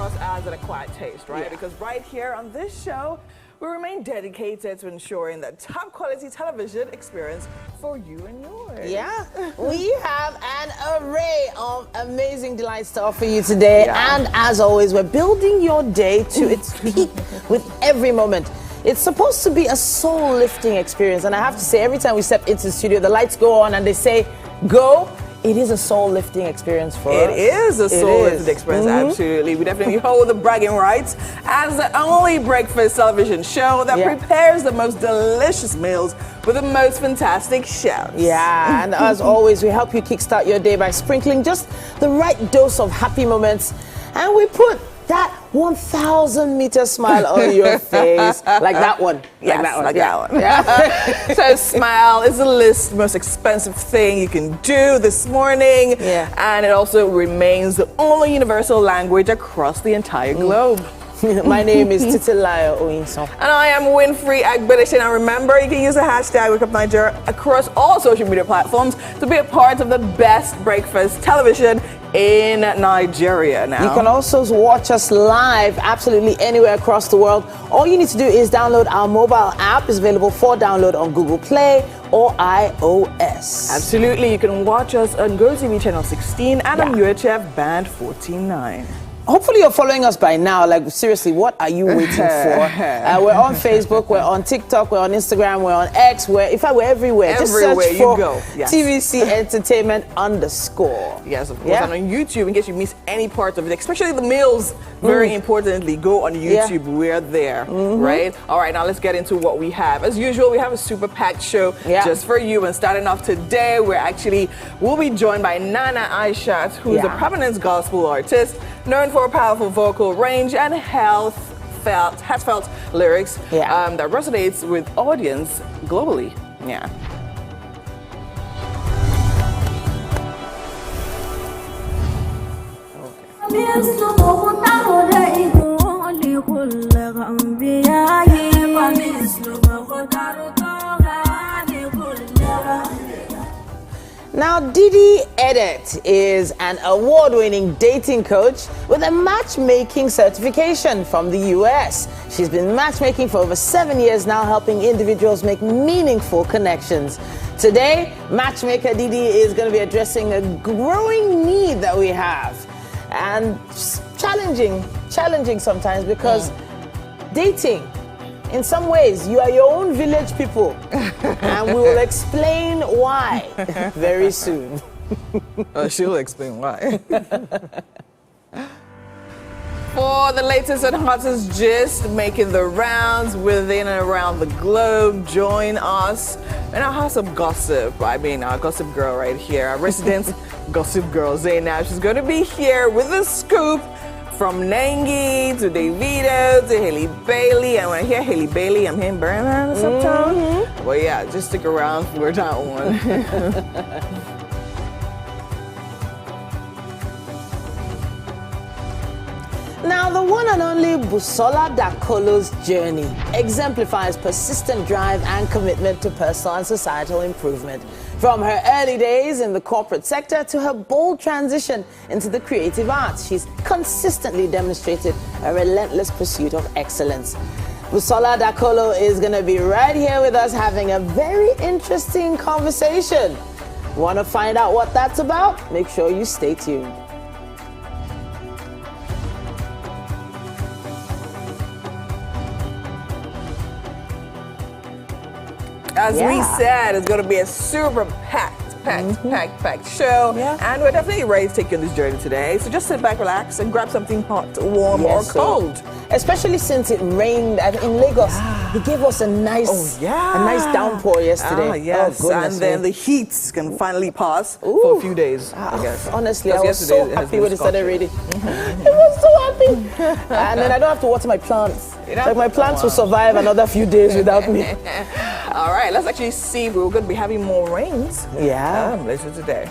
us as an acquired taste, right? Yeah. Because right here on this show, we remain dedicated to ensuring that top quality television experience for you and yours. Yeah, we have an array of amazing delights to offer you today. Yeah. And as always, we're building your day to its peak with every moment. It's supposed to be a soul-lifting experience. And I have to say, every time we step into the studio, the lights go on and they say, go. It is a soul-lifting experience for us. It is a soul-lifting experience, absolutely. We definitely hold the bragging rights as the only breakfast television show that prepares the most delicious meals with the most fantastic chefs. Yeah, and as always, we help you kickstart your day by sprinkling just the right dose of happy moments. And we put that 1,000-meter smile on your face, like that one. Yes, like that one. Yeah. So smile is the most expensive thing you can do this morning. Yeah. And it also remains the only universal language across the entire globe. My name is Titilayo Oyinson. And I am Winfrey Agbedeshi. And remember, you can use the hashtag WakeUpNigeria across all social media platforms to be a part of the best breakfast television in Nigeria now. You can also watch us live absolutely anywhere across the world. All you need to do is download our mobile app. It's available for download on Google Play or iOS. Absolutely. You can watch us on GOTV channel 16 and on UHF band 49. Hopefully you're following us by now. Like, seriously, what are you waiting for? We're on Facebook, we're on TikTok, we're on Instagram, we're on X, we're everywhere. Just search for TVC Entertainment _. Yes, of course. And on YouTube, in case you miss any part of it, especially the meals, very importantly, go on YouTube. We're there, right? All right, now let's get into what we have. As usual, we have a super packed show just for you. And starting off today, we'll be joined by Nana Aishat, who's a prominent gospel artist, known for a powerful vocal range and heartfelt lyrics that resonates with audience globally. Yeah. Now, Didi Edet is an award-winning dating coach with a matchmaking certification from the US. She's been matchmaking for over 7 years now, helping individuals make meaningful connections. Today, matchmaker Didi is going to be addressing a growing need that we have. And challenging sometimes, because dating, in some ways, you are your own village people. And we will explain why very soon. She'll explain why. For the latest and hottest gist making the rounds within and around the globe, join us in our house of gossip. I mean, our gossip girl right here, our resident gossip girl, Zainab. She's going to be here with a scoop from Nengi to Davido to Haley Bailey. And when I hear Haley Bailey, I'm hearing Burner or something. Well, yeah, just stick around for that one. Now, the one and only Busola Dakolo's journey exemplifies persistent drive and commitment to personal and societal improvement. From her early days in the corporate sector to her bold transition into the creative arts, she's consistently demonstrated a relentless pursuit of excellence. Busola Dakolo is going to be right here with us having a very interesting conversation. Want to find out what that's about? Make sure you stay tuned. As we said, it's going to be a super packed show. And we're definitely ready to take you on this journey today. So just sit back, relax, and grab something hot, warm, or cold. Especially since it rained in Lagos. It gave us a nice downpour yesterday. And then the heat can finally pass for a few days, I guess. Honestly, I was so happy when it started raining. I was so happy. And then I don't have to water my plants. Like, my plants will survive another few days without me. All right, let's actually see if we're going to be having more rains. Later today.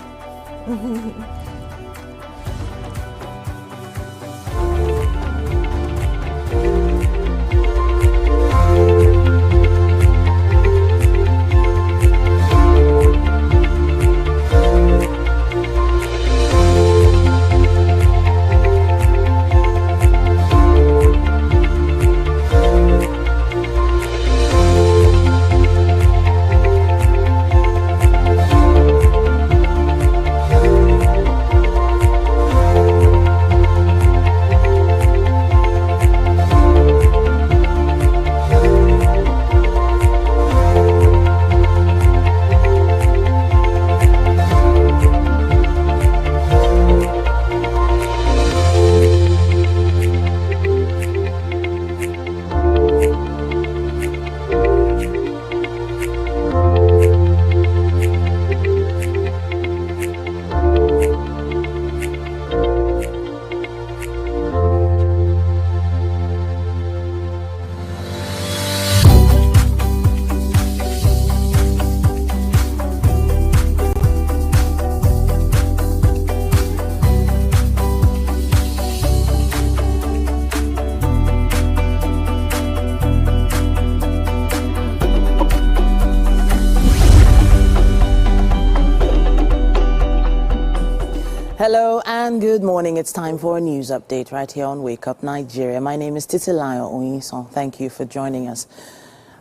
And good morning. It's time for a news update right here on Wake Up Nigeria. My name is Titilayo Oyinson. Thank you for joining us.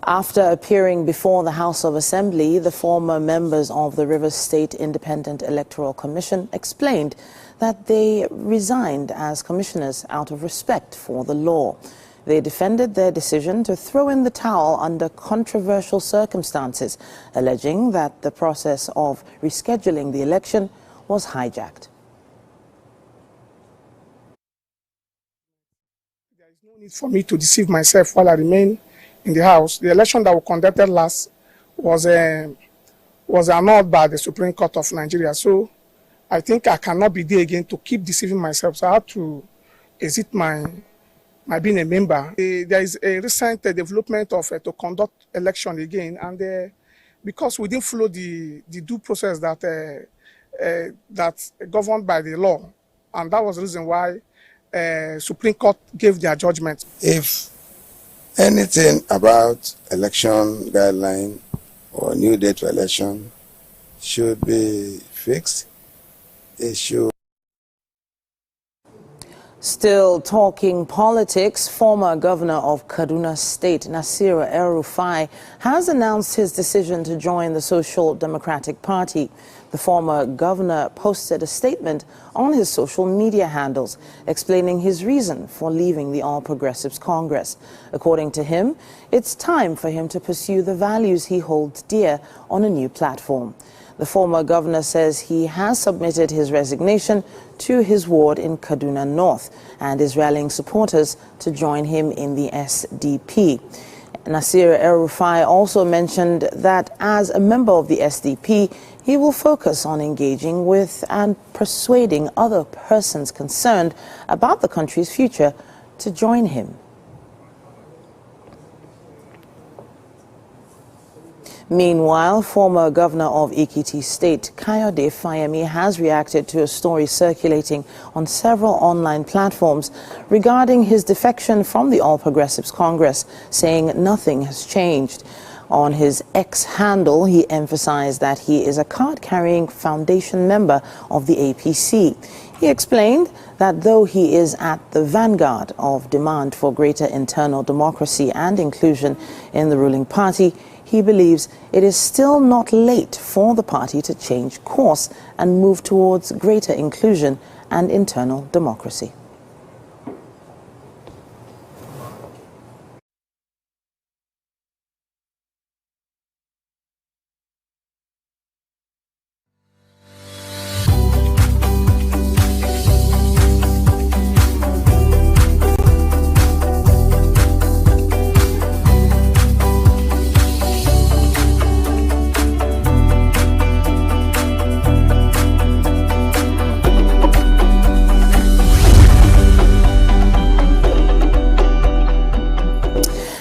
After appearing before the House of Assembly, the former members of the Rivers State Independent Electoral Commission explained that they resigned as commissioners out of respect for the law. They defended their decision to throw in the towel under controversial circumstances, alleging that the process of rescheduling the election was hijacked. There is no need for me to deceive myself while I remain in the House. The election that we conducted last was annulled by the Supreme Court of Nigeria. So I think I cannot be there again to keep deceiving myself. So I have to exit my being a member. There is a recent development of to conduct election again, and because we didn't follow the due process that's governed by the law, and that was the reason why Supreme Court gave their judgment. If anything about election guideline or new date for election should be fixed, it should. Still talking politics, former governor of Kaduna State, Nasir El-Rufai, has announced his decision to join the Social Democratic Party. The former governor posted a statement on his social media handles explaining his reason for leaving the All Progressives Congress. According to him, it's time for him to pursue the values he holds dear on a new platform. The former governor says he has submitted his resignation to his ward in Kaduna North and is rallying supporters to join him in the SDP. Nasir El-Rufai also mentioned that as a member of the SDP, he will focus on engaging with and persuading other persons concerned about the country's future to join him. Meanwhile, former governor of Ekiti State, Kayode Fayemi, has reacted to a story circulating on several online platforms regarding his defection from the All Progressives Congress, saying nothing has changed. On his X handle, he emphasized that he is a card-carrying foundation member of the APC. He explained that though he is at the vanguard of demand for greater internal democracy and inclusion in the ruling party, he believes it is still not late for the party to change course and move towards greater inclusion and internal democracy.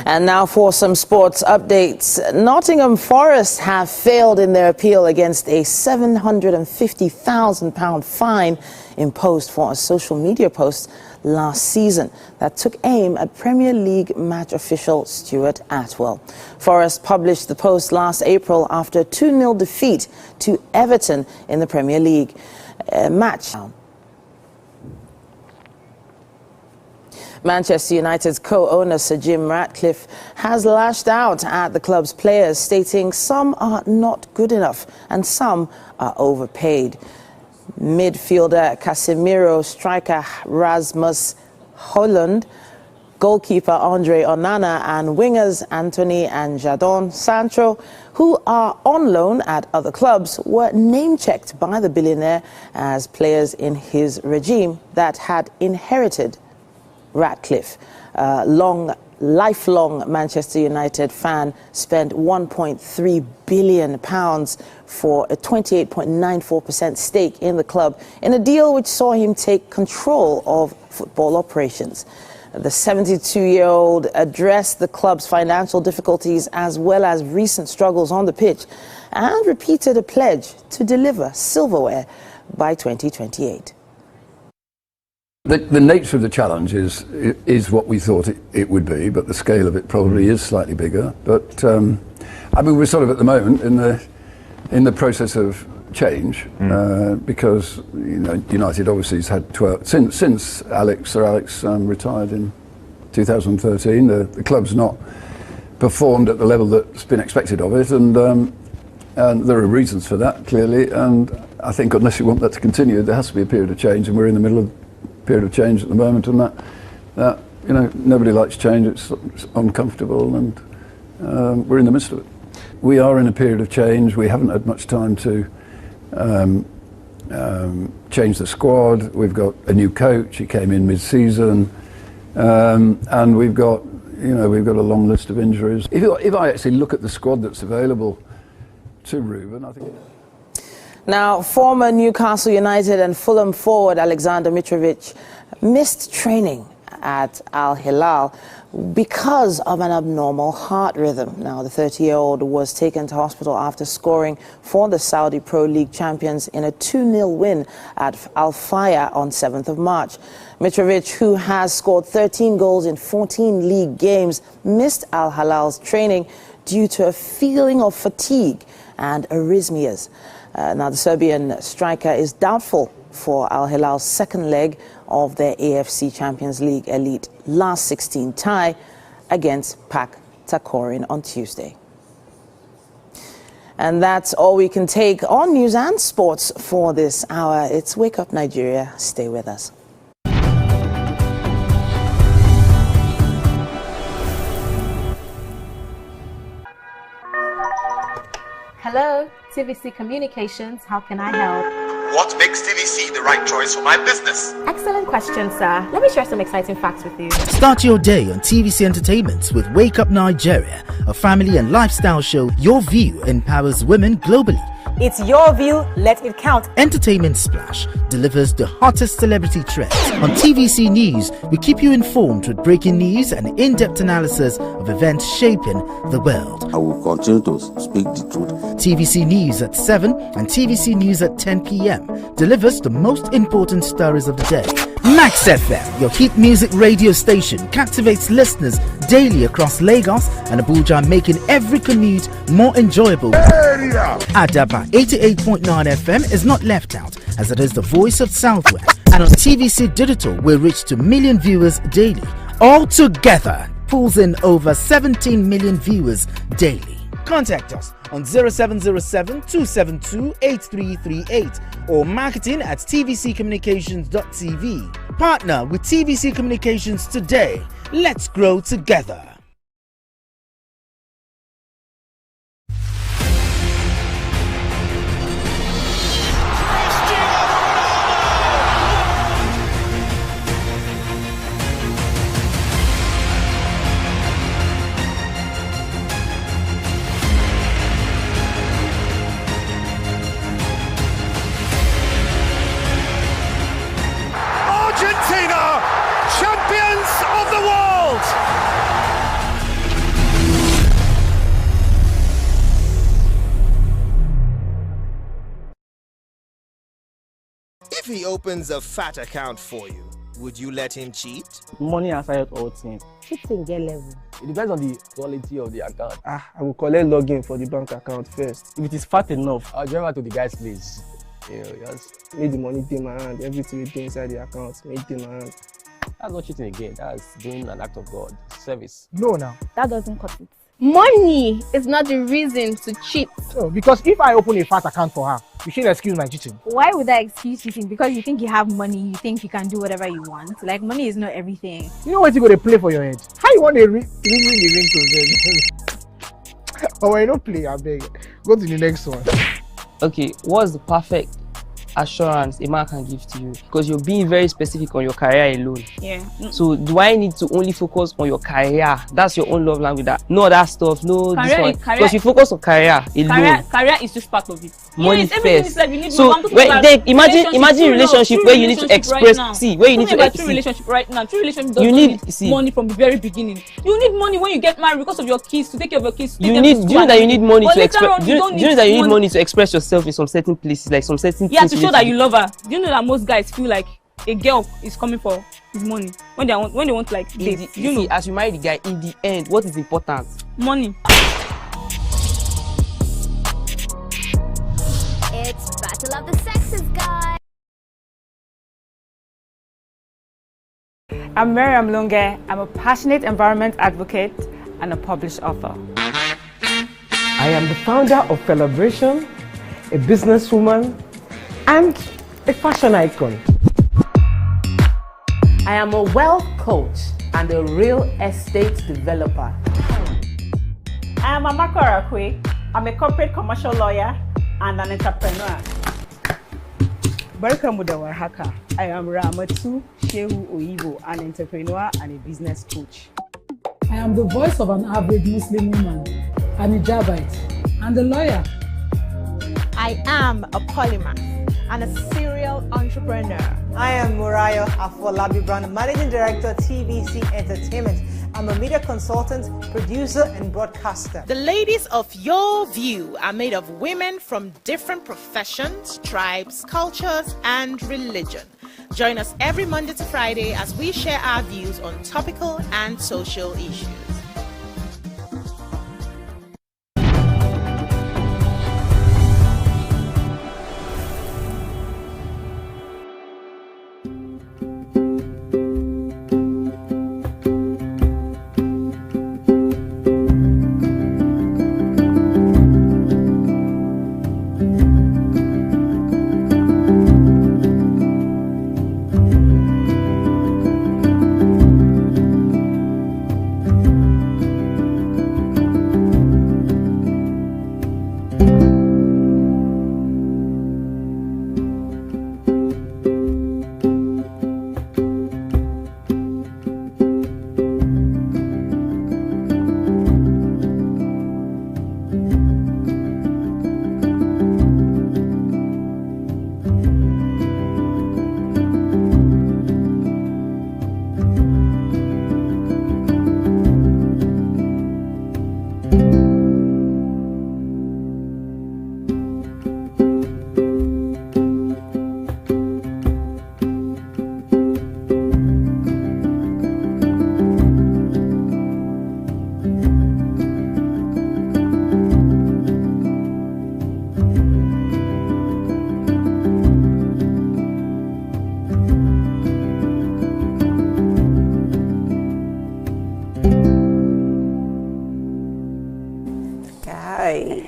And now for some sports updates. Nottingham Forest have failed in their appeal against a £750,000 fine imposed for a social media post last season that took aim at Premier League match official Stuart Atwell. Forest published the post last April after a 2-0 defeat to Everton in the Premier League match. Manchester United's co-owner Sir Jim Ratcliffe has lashed out at the club's players, stating some are not good enough and some are overpaid. Midfielder Casemiro, striker Rasmus Højlund, goalkeeper Andre Onana and wingers Anthony and Jadon Sancho, who are on loan at other clubs, were name-checked by the billionaire as players in his regime that had inherited Ratcliffe. Lifelong Manchester United fan, spent £1.3 billion for a 28.94% stake in the club in a deal which saw him take control of football operations. The 72-year-old addressed the club's financial difficulties as well as recent struggles on the pitch and repeated a pledge to deliver silverware by 2028. The nature of the challenge is what we thought it would be, but the scale of it probably is slightly bigger. But I mean, we're sort of at the moment in the process of change because United obviously has had 12 since Sir Alex retired in 2013. The club's not performed at the level that's been expected of it, and there are reasons for that clearly. And I think unless you want that to continue, there has to be a period of change, and we're in the middle of a period of change at the moment, and that nobody likes change. It's uncomfortable, and we're in the midst of it. We are in a period of change. We haven't had much time to change the squad. We've got a new coach. He came in mid-season, and we've got a long list of injuries. If I actually look at the squad that's available to Ruben, I think. Now, former Newcastle United and Fulham forward Alexander Mitrovic missed training at Al Hilal because of an abnormal heart rhythm. Now, the 30-year-old was taken to hospital after scoring for the Saudi Pro League champions in a 2-0 win at Al Fayha on 7th of March. Mitrovic, who has scored 13 goals in 14 league games, missed Al Hilal's training due to a feeling of fatigue and arrhythmias. Now, the Serbian striker is doubtful for Al Hilal's second leg of their AFC Champions League Elite last 16 tie against Pak Takorin on Tuesday. And that's all we can take on news and sports for this hour. It's Wake Up Nigeria. Stay with us. Hello, TVC Communications. How can I help? What makes TVC the right choice for my business? Excellent question, sir. Let me share some exciting facts with you. Start your day on TVC Entertainment with Wake Up Nigeria, a family and lifestyle show. Your view empowers women globally. It's your view, let it count. Entertainment Splash delivers the hottest celebrity trends. On TVC News, we keep you informed with breaking news and in-depth analysis of events shaping the world. I will continue to speak the truth. TVC News at 7 and TVC News at 10 p.m. delivers the most important stories of the day. Max FM, your hit music radio station, captivates listeners daily across Lagos and Abuja, making every commute more enjoyable. Adaba 88.9 FM is not left out, as it is the voice of Southwest. And on TVC Digital, we reach to million viewers daily. All together, pulls in over 17 million viewers daily. Contact us on 0707 272 8338 or marketing at tvccommunications.tv. Partner with TVC Communications today. Let's grow together. Argentina, champions of the world! If he opens a fat account for you, would you let him cheat? Money aside all things. Cheating get level. It depends on the quality of the account. I will collect login for the bank account first. If it is fat enough, I'll drive to the guy's place. Just make the money in my hand. Everything we do inside the account, make it in my hand. That's not cheating again. That's doing an act of God. Service. No, now. That doesn't cut it. Money is not the reason to cheat. So, because if I open a fat account for her, you shouldn't excuse my cheating. Why would I excuse cheating? Because you think you have money, you think you can do whatever you want. Like, money is not everything. You know what you got to play for your head? How you want to ring the ringtone? Oh, when you don't play, I beg. Go to the next one. Okay, what's the perfect assurance a man can give to you? Because you're being very specific on your career alone. Yeah. So do I need to only focus on your career? That's your own love language. That no other stuff, no career, this one. Career, because you focus on career alone. Career is just part of it. Money first. Like you need so imagine relationship where you need to express. See where you need to express. True relationship right now. True relationship doesn't need money from the very beginning. You need money when you get married because of your kids, to take care of your kids. You need. Do you know that you need money to express? Do you know that you need money to express yourself in some certain places, like some certain. Yeah, to show that you love her. Do you know that most guys feel like a girl is coming for his money when they want to like date? You know, as you marry the guy, in the end, what is important? Money. It's I'm Miriam Lunge. I'm a passionate environment advocate and a published author. I am the founder of Celebration, a businesswoman, and a fashion icon. I am a wealth coach and a real estate developer. I am Amako Arakwe. I'm a corporate commercial lawyer and an entrepreneur. Barka Muda Warhaka. I am Ramatu Shehu Oyibo, an entrepreneur and a business coach. I am the voice of an average Muslim woman, an hijabite, and a lawyer. I am a polymath and a serial entrepreneur. I am Murayo Afolabi Brown, Managing Director, TVC Entertainment. I'm a media consultant, producer, and broadcaster. The ladies of your view are made of women from different professions, tribes, cultures, and religion. Join us every Monday to Friday as we share our views on topical and social issues.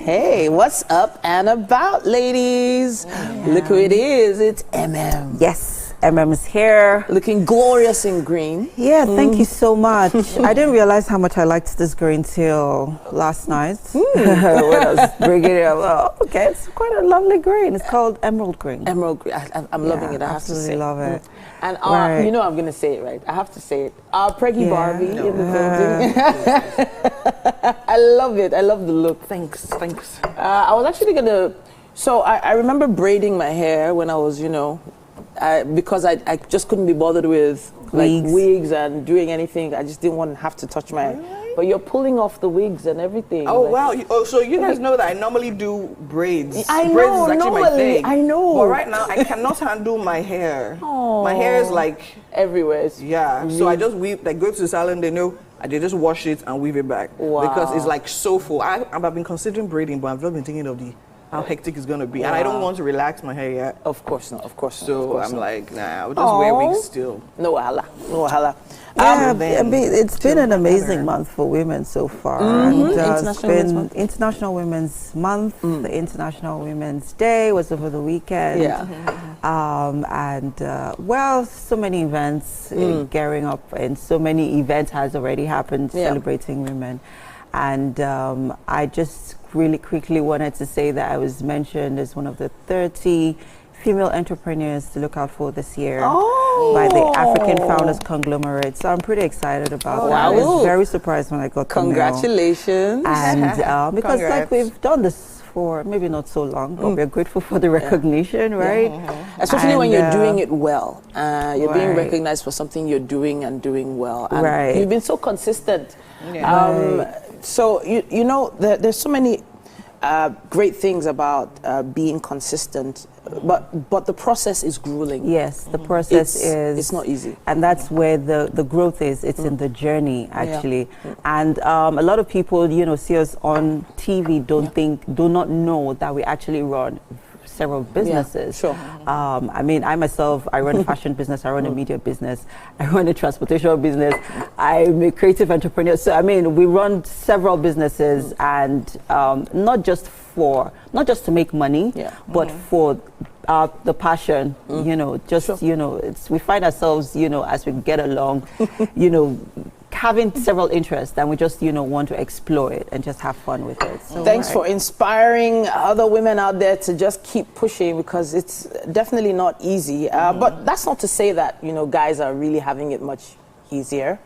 Hey, what's up and about, ladies? Look who it is. It's MM. Yes, MM is here. Looking glorious in green. Yeah, thank you so much. I didn't realize how much I liked this green till last night when I was bringing it up. Oh, okay, it's quite a lovely green. It's called emerald green. Emerald green. I'm loving it. I have to say. Absolutely love it. And Right. you know I'm going to say it right. I have to say it. Our Preggy Barbie in the building. I love it. I love the look. Thanks. I was actually going to... So I remember braiding my hair when I was, because I just couldn't be bothered with wigs and doing anything. I just didn't want to have to touch my hair. But you're pulling off the wigs and everything. Oh, wow. So you guys know that I normally do braids. I braids know, is actually my normally, thing. I know. But right now, I cannot handle my hair. My hair is like... everywhere. Yeah. So I just weave, go to the salon, they know, they just wash it and weave it back. Wow. Because it's like so full. I've been considering braiding, but I've not been thinking of how hectic it's going to be. And I don't want to relax my hair yet. Of course not, of course. So I'm like, nah, I'll just wear wigs still. No wahala. Yeah, it's been an amazing month for women so far. And, it's been International Women's Month. The International Women's Day was over the weekend. So many events gearing up, and so many events has already happened celebrating women. And I just really quickly wanted to say that I was mentioned as one of the 30 female entrepreneurs to look out for this year by the African Founders Conglomerate. So I'm pretty excited about that. I was very surprised when I got the mail. Congratulations. And because we've done this for maybe not so long, but we're grateful for the recognition, right? Especially when you're doing it well. You're being recognized for something you're doing and doing well. And you've been so consistent. So, there's so many great things about being consistent, but the process is grueling. Yes, the process it's not easy. And that's where the growth is. It's in the journey, actually. And a lot of people, see us on TV, do not know that we actually run several businesses. Sure. I mean, I myself, I run a fashion business, I run a media business, I run a transportation business, I'm a creative entrepreneur. So, I mean, we run several businesses, and not just to make money, but for the passion, you know, just, you know, we find ourselves, you know, as we get along, you know, having several interests, and we just, you know, want to explore it and just have fun with it. So, thanks for inspiring other women out there to just keep pushing, because it's definitely not easy. But that's not to say that, you know, guys are really having it much easier.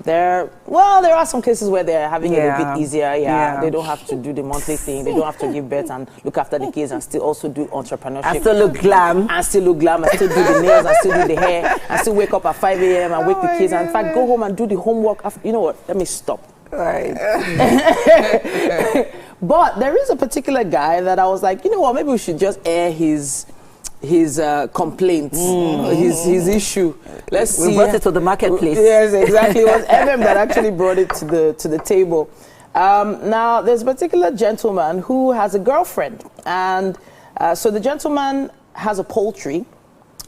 There are some cases where they're having it a bit easier. They don't have to do the monthly thing. They don't have to give birth and look after the kids and still also do entrepreneurship. And still look glam. And still do the nails and still do the hair and still wake up at 5 a.m. and wake the kids and in fact go home and do the homework. You know what? Let me stop. Right. But there is a particular guy that I was like, you know what? Maybe we should just air his complaints, his issue. Let's see. We brought it to the marketplace. Yes, exactly. It was MM that actually brought it to the table. Now, there's a particular gentleman who has a girlfriend, and so the gentleman has a poultry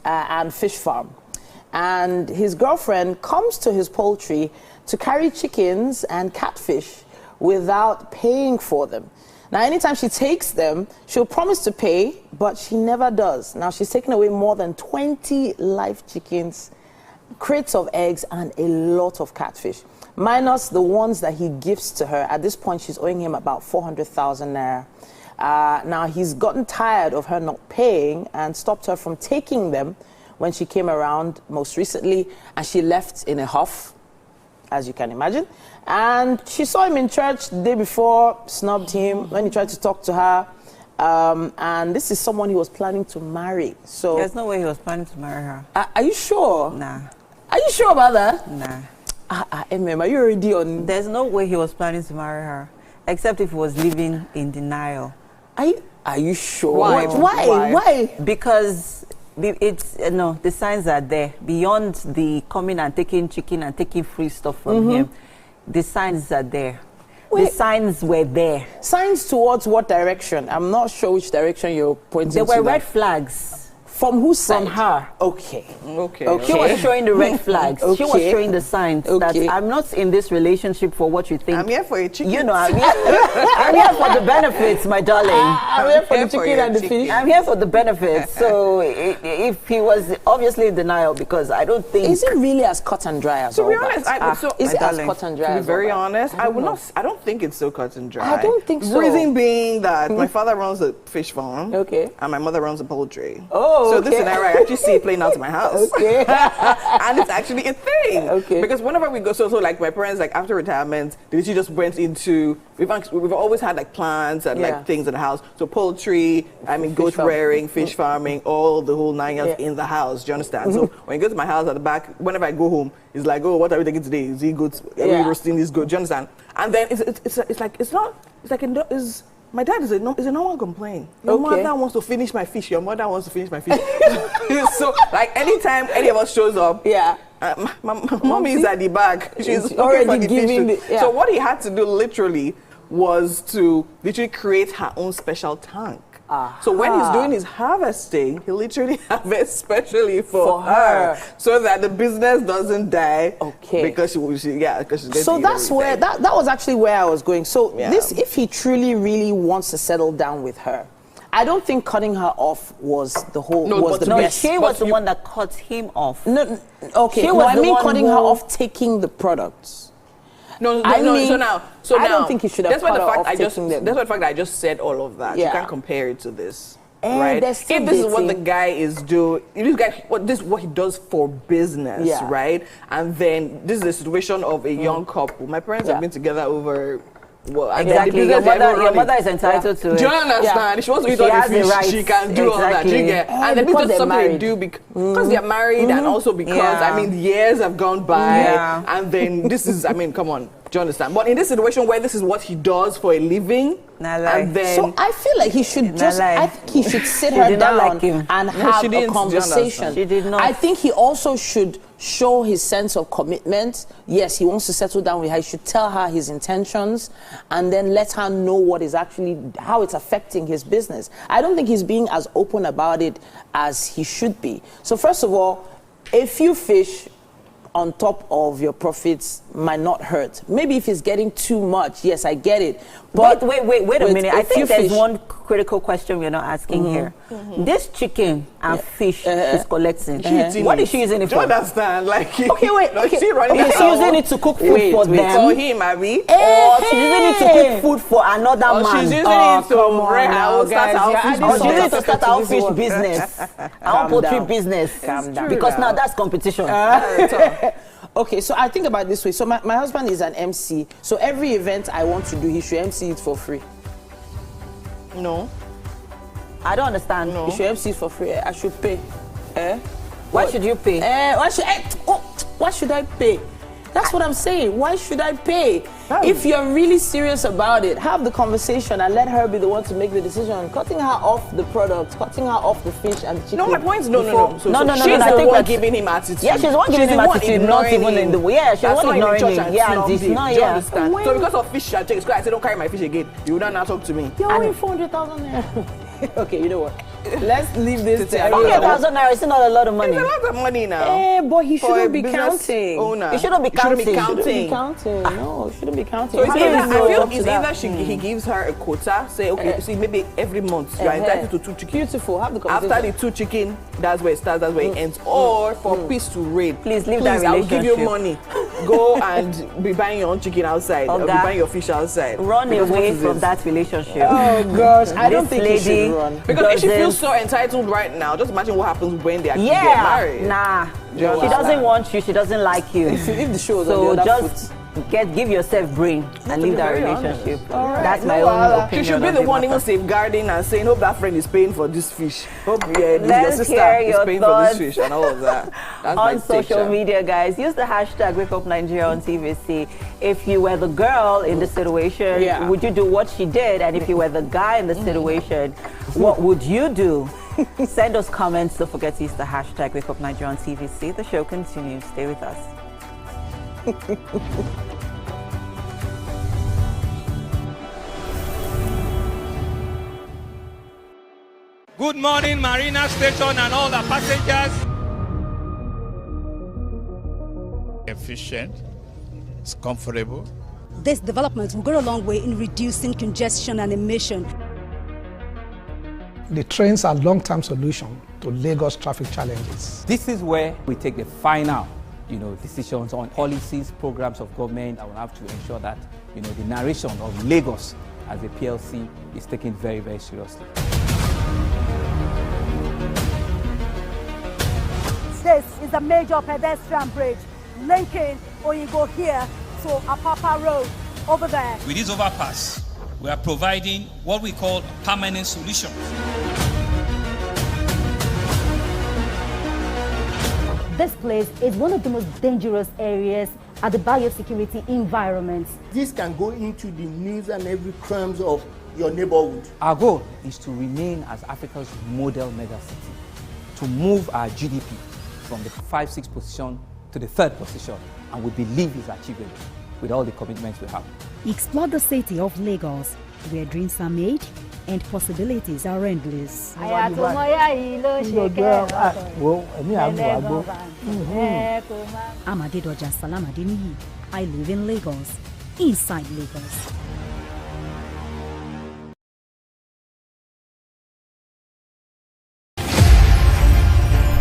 and fish farm, and his girlfriend comes to his poultry to carry chickens and catfish without paying for them. Now, anytime she takes them, she'll promise to pay, but she never does. Now, she's taken away more than 20 live chickens, crates of eggs, and a lot of catfish, minus the ones that he gives to her. At this point, she's owing him about 400,000 naira. Now, he's gotten tired of her not paying and stopped her from taking them when she came around most recently, and she left in a huff, as you can imagine. And she saw him in church the day before, snubbed him when he tried to talk to her. And this is someone he was planning to marry. So there's no way he was planning to marry her. Are you sure? Nah. Are you sure about that? Nah. Are you already on? There's no way he was planning to marry her, except if he was living in denial. Are you sure? Why? Because it's the signs are there. Beyond the coming and taking chicken and taking free stuff from him, the signs are there. The signs were there. Signs towards what direction? I'm not sure which direction you're pointing to. There were red flags. From whose side? From her. Okay. She was showing the red flags. She was showing the signs that I'm not in this relationship for what you think. I'm here for your chicken. You know, I'm here for the benefits, my darling. I'm here for the chicken and the fish. I'm here for the benefits. So if he was obviously in denial, because I don't think... Is it really as cut and dry as all that? To be honest, is it as cut and dry to be as very all honest, that? I don't think it's so cut and dry. I don't think so. Reason being that my father runs a fish farm. Okay. And my mother runs a poultry. Oh, so this scenario, I actually see it playing out in my house. Okay. And it's actually a thing. Okay. Because whenever we go, so like my parents, like after retirement, they literally just went into, we've always had like plants and like things in the house. So poultry, goat rearing, fish farming, all the whole 9 years in the house. Do you understand? So when you go to my house at the back, whenever I go home, it's like, oh, what are we taking today? Is it goats? Are we roasting these goats? Do you understand? And then my dad is a normal complaint. Your mother wants to finish my fish. Your mother wants to finish my fish. So, like, anytime any of us shows up, mommy is at the back. She's already giving. So what he had to do literally was to literally create her own special tank. So when he's doing his harvesting, he literally harvests specially for her, so that the business doesn't die. Okay. Because she's so that's where that was actually where I was going. So this, if he truly really wants to settle down with her, I don't think cutting her off was the best. She was the one that cut him off. No, okay. I mean cutting her off taking the products. So now, I don't think you should have cut her off taking them. That's why the fact that I just said all of that. Yeah. You can't compare it to this. Right? If this is what the guy is doing, this is what he does for business, right? And then this is a situation of a young couple. My parents have been together over. Well, exactly. Your mother is entitled to it. Do you understand? If she wants to eat all the fish, she can do all that. You get? And then this is something they do because they're married, and also because years have gone by, and then this is come on. Do you understand? But in this situation where this is what he does for a living, and then so I feel like he should I think he should sit her down and have a conversation. She did not. I think he also should show his sense of commitment. Yes, he wants to settle down with her. He should tell her his intentions and then let her know what is actually, how it's affecting his business. I don't think he's being as open about it as he should be. So first of all, a few fish on top of your profits might not hurt. Maybe if it's getting too much, yes, I get it. But wait a minute. I think there's one critical question we're not asking here. This chicken and fish she's collecting, what is she using it for? Do you understand? Like, okay, wait. Okay. Is she using it to cook food for them? For him, Abby. Or she's using it to cook food for another man? She's using it to start to start our fish business, our poultry business. Because now that's competition. Okay, so I think about it this way. So my husband is an MC. So every event I want to do, he should MC it for free. No. I don't understand. No. He should MC it for free. I should pay. Why should you pay? Why should I pay? That's what I'm saying. Why should I pay? If you're really serious about it, have the conversation and let her be the one to make the decision. Cutting her off the product, cutting her off the fish and the chicken. No, my point is no. She's the one giving him attitude. Yeah, she's the one giving him attitude, not even in the way. Yeah, she's the one ignoring him. Yeah, and it's not, yeah. So because of fish and chicken, I said don't carry my fish again. You would not talk to me. You're owing 400,000 naira. Okay, you know what? Let's leave this to 400,000 naira is not a lot of money. It's a lot of money now. But he shouldn't be counting. He shouldn't be counting. No, he shouldn't be counting. So I feel either he gives her a quota, say, okay, see, maybe every month you are entitled to 2 chicken. Beautiful, have the conversation. After the 2 chicken, that's where it starts, that's where it ends. Or for peace to reign. Please leave that relationship. I'll give you money. Go and be buying your own chicken outside. Or be buying your fish outside. Run away from that relationship. Oh gosh, I don't think you should run. Because if she feels so entitled right now, just imagine what happens when they actually get married. Nah. She doesn't want you, she doesn't like you. If the show is so on the other just foot. Give yourself brain and leave that relationship. Right. That's my own opinion. She should be the one even safeguarding and saying, hope that friend is paying for this fish. Hope your sister is paying for this fish and all of that. That's on social media, guys, use the hashtag WakeUpNigeria on TVC. If you were the girl in the situation, would you do what she did? And if you were the guy in the situation, what would you do? Send us comments. Don't forget to use the hashtag WakeUpNigeria on TVC. The show continues. Stay with us. Good morning, Marina Station and all the passengers. Efficient, it's comfortable. This development will go a long way in reducing congestion and emission. The trains are a long-term solution to Lagos traffic challenges. This is where we take the final decisions on policies, programs of government. I will have to ensure that, the narration of Lagos as a PLC is taken very, very seriously. This is a major pedestrian bridge linking Oyinbo here to Apapa Road over there. With this overpass, we are providing what we call a permanent solution. This place is one of the most dangerous areas at the biosecurity environment. This can go into the news and every crimes of your neighborhood. Our goal is to remain as Africa's model megacity, to move our GDP from the 5-6 position to the 3rd position, and we believe it's achievable with all the commitments we have. Explore the city of Lagos, where dreams are made and possibilities are endless. I'm Adedoja Salam Adeniyi. I live in Lagos, inside Lagos.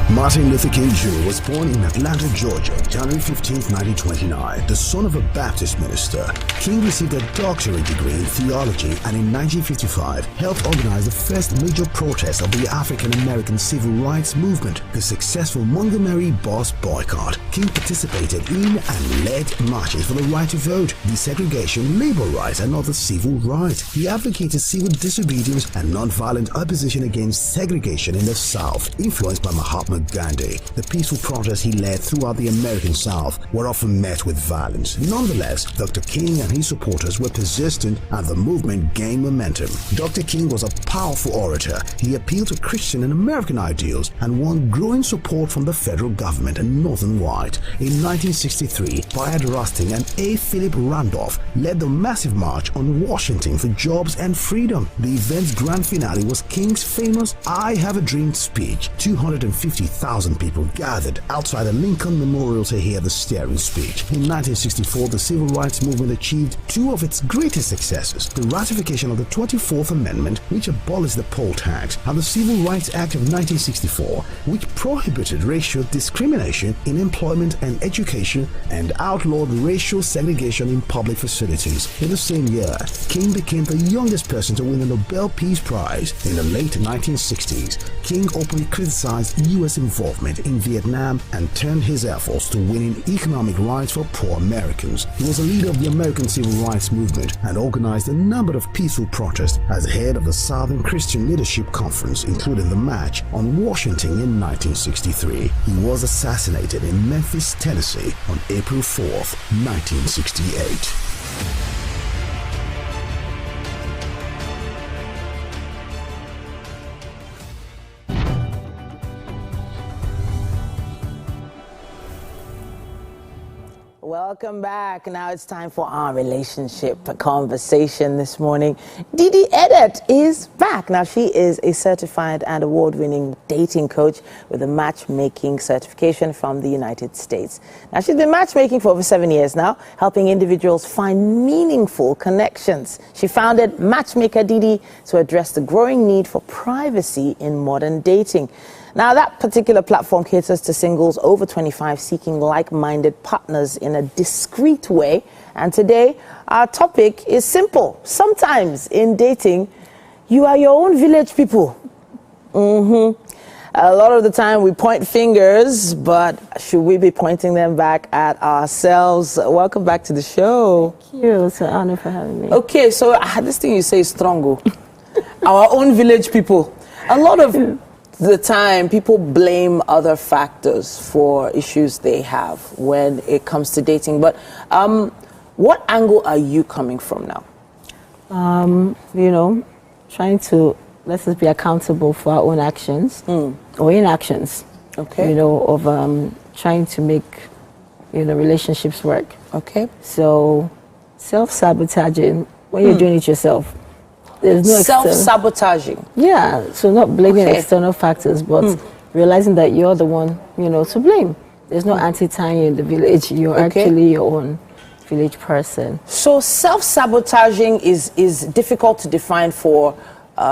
Martin Luther King Jr. was born in Atlanta, Georgia, January 15, 1929. The son of a Baptist minister, King received a doctorate degree in theology and in 1955 helped organize the first major protest of the African American civil rights movement, the successful Montgomery bus boycott. King participated in and led marches for the right to vote, desegregation, labor rights, and other civil rights. He advocated civil disobedience and nonviolent opposition against segregation in the South, influenced by Mahatma Gandhi, the peaceful protests he led throughout the American South were often met with violence. Nonetheless, Dr. King and his supporters were persistent and the movement gained momentum. Dr. King was a powerful orator. He appealed to Christian and American ideals and won growing support from the federal government and Northern White. In 1963, Bayard Rustin and A. Philip Randolph led the massive march on Washington for jobs and freedom. The event's grand finale was King's famous I Have a Dream speech. 250,000 people gathered outside the Lincoln Memorial to hear the stirring speech. In 1964, the civil rights movement achieved two of its greatest successes: the ratification of the 24th Amendment, which abolished the poll tax, and the Civil Rights Act of 1964, which prohibited racial discrimination in employment and education and outlawed racial segregation in public facilities. In the same year, King became the youngest person to win the Nobel Peace Prize. In the late 1960s, King openly criticized U.S. involvement in Vietnam and turned his efforts to winning economic rights for poor Americans. He was a leader of the American Civil Rights Movement and organized a number of peaceful protests as head of the Southern Christian Leadership Conference, including the March on Washington in 1963. He was assassinated in Memphis, Tennessee on April 4th, 1968. Welcome back. Now it's time for our relationship conversation this morning. Didi Edet is back. Now she is a certified and award-winning dating coach with a matchmaking certification from the United States. Now she's been matchmaking for over 7 years now, helping individuals find meaningful connections. She founded Matchmaker Didi to address the growing need for privacy in modern dating. Now, that particular platform caters to singles over 25 seeking like-minded partners in a discreet way. And today, our topic is simple. Sometimes in dating, you are your own village people. A lot of the time we point fingers, but should we be pointing them back at ourselves? Welcome back to the show. Thank you. It's an honor for having me. Okay, so this thing you say is strong. Our own village people. A lot of the time people blame other factors for issues they have when it comes to dating. But what angle are you coming from now? You know, trying to let us be accountable for our own actions or inactions. Okay. You know, of trying to make, you know, relationships work. Okay. So self-sabotaging when you're doing it yourself. There's no self-sabotaging. Yeah, so not blaming external factors, but realizing that you're the one, you know, to blame. There's no anti-tying in the village. You're actually your own village person. So self-sabotaging is difficult to define for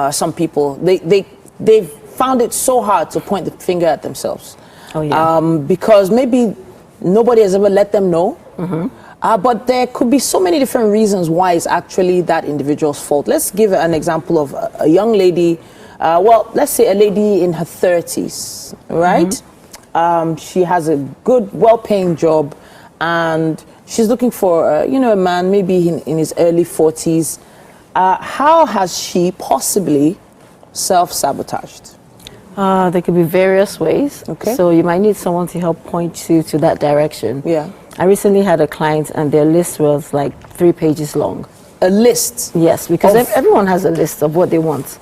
some people. They've found it so hard to point the finger at themselves. Oh, yeah. Because maybe nobody has ever let them know. But there could be so many different reasons why it's actually that individual's fault. Let's give an example of a young lady, well, let's say a lady in her 30s, right? She has a good, well-paying job, and she's looking for, you know, a man maybe in his early 40s. How has she possibly self-sabotaged? There could be various ways. Okay. So you might need someone to help point you to that direction. Yeah. I recently had a client and their list was like 3 pages long. A list? Yes, because everyone has a list of what they want,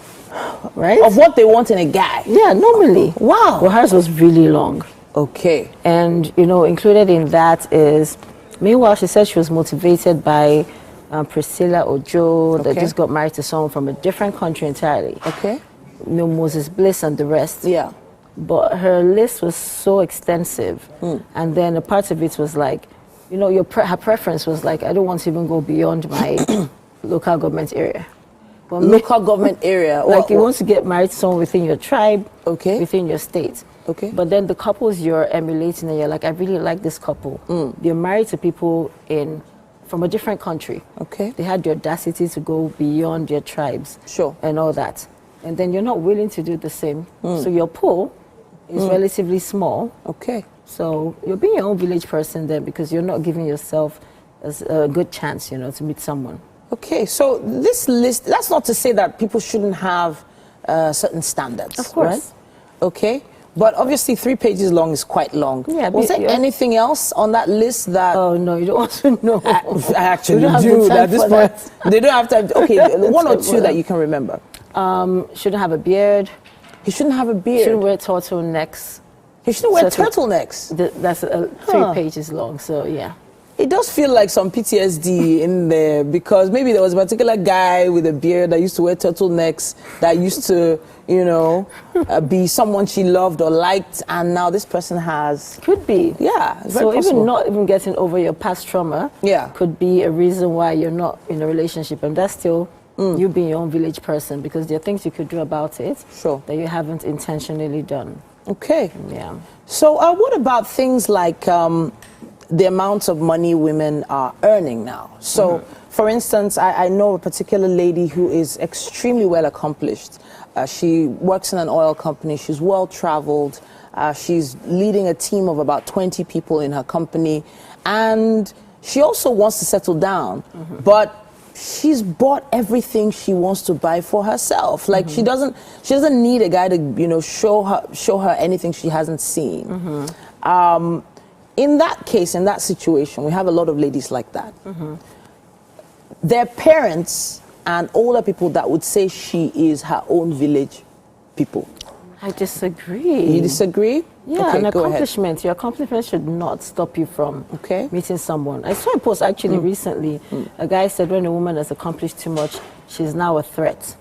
right? Of what they want in a guy? Yeah, normally. Wow. Well, hers was really long. Okay. And, you know, included in that is, meanwhile, she said she was motivated by Priscilla Ojo that just got married to someone from a different country entirely. Okay. You know, Moses Bliss and the rest. Yeah. But her list was so extensive. And then a part of it was like, you know, her preference was like, I don't want to even go beyond my local government area. But local government area? Like you want to get married to someone within your tribe, within your state. Okay. But then the couples you're emulating, and you're like, I really like this couple. They're married to people from a different country. Okay. They had the audacity to go beyond their tribes. Sure. And all that. And then you're not willing to do the same. So your pool is relatively small. Okay. So you're being your own village person then because you're not giving yourself a good chance, you know, to meet someone. Okay, so this list, that's not to say that people shouldn't have certain standards. Of course. Right? Okay. But obviously 3 pages long is quite long. Yeah, was there anything else on that list that... Oh, no, you don't want to know. I actually do. At this point, they don't have time. Okay, 1 or 2 that you can remember. Shouldn't have a beard. He shouldn't have a beard. Shouldn't wear turtlenecks. He shouldn't wear turtlenecks. That's 3 pages long, so yeah. It does feel like some PTSD in there, because maybe there was a particular guy with a beard that used to wear turtlenecks, that used to, you know, be someone she loved or liked, and now this person has... Could be. Yeah, it's so very possible. even not even getting over your past trauma could be a reason why you're not in a relationship, and that's still you being your own village person, because there are things you could do about it that you haven't intentionally done. Okay. Yeah. So what about things like... the amount of money women are earning now. So, for instance, I know a particular lady who is extremely well accomplished. She works in an oil company. She's well traveled. She's leading a team of about 20 people in her company. And she also wants to settle down. But she's bought everything she wants to buy for herself. Like she doesn't need a guy to, you know, show her anything she hasn't seen. In that case, in that situation, we have a lot of ladies like that. Their parents and older people that would say she is her own village people. I disagree. You disagree? Yeah, okay, an accomplishment. Your accomplishment should not stop you from meeting someone. I saw a post actually recently. A guy said when a woman has accomplished too much, she's now a threat.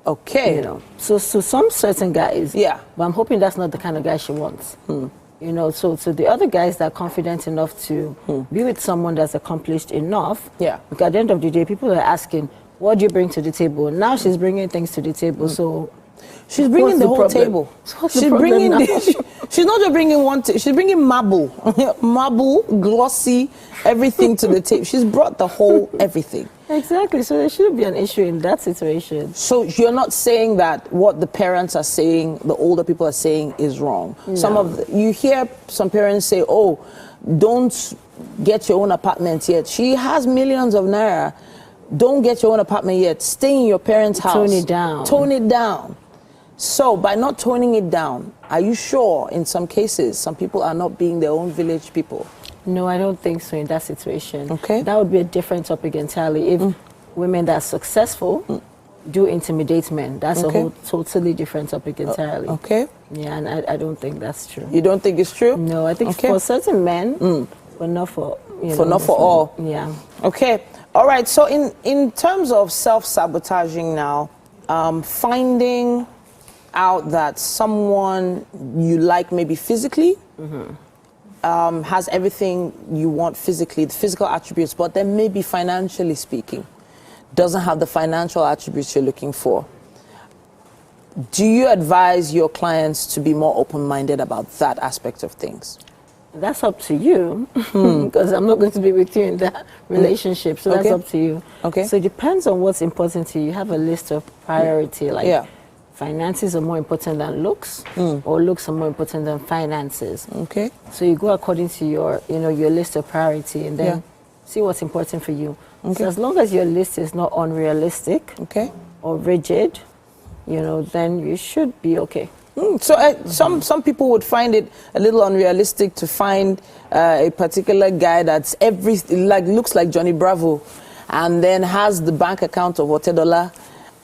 Okay. You know, so some certain guys. Yeah. But I'm hoping that's not the kind of guy she wants. You know, so the other guys that are confident enough to be with someone that's accomplished enough. Yeah. Because at the end of the day, people are asking, what do you bring to the table? Now she's bringing things to the table, so... She's bringing the whole table. She's bringing she's not just bringing one thing. She's bringing marble, marble, glossy, everything to the table. She's brought the whole everything. Exactly. So there shouldn't be an issue in that situation. So you're not saying that what the parents are saying, the older people are saying, is wrong. No. You hear some parents say, "Oh, don't get your own apartment yet." She has millions of naira. Don't get your own apartment yet. Stay in your parents' house. Tone it down. Tone it down. So by not toning it down, are you sure in some cases some people are not being their own village people? No, I don't think so in that situation. Okay. That would be a different topic entirely. If women that are successful do intimidate men, that's a whole totally different topic entirely. Okay. Yeah, and I don't think that's true. You don't think it's true? No, I think for certain men, but not for... not for all. Yeah. Okay. All right. So in terms of self-sabotaging now, finding out that someone you like maybe physically has everything you want physically, the physical attributes, but then maybe financially speaking, doesn't have the financial attributes you're looking for. Do you advise your clients to be more open-minded about that aspect of things? That's up to you, because I'm not going to be with you in that relationship, so that's up to you. Okay. So it depends on what's important to you. You have a list of priority, like finances are more important than looks, or looks are more important than finances. Okay. So you go according to your, your list of priority, and then see what's important for you. Okay. So as long as your list is not unrealistic, or rigid, then you should be okay. So some people would find it a little unrealistic to find a particular guy that's looks like Johnny Bravo, and then has the bank account of $40,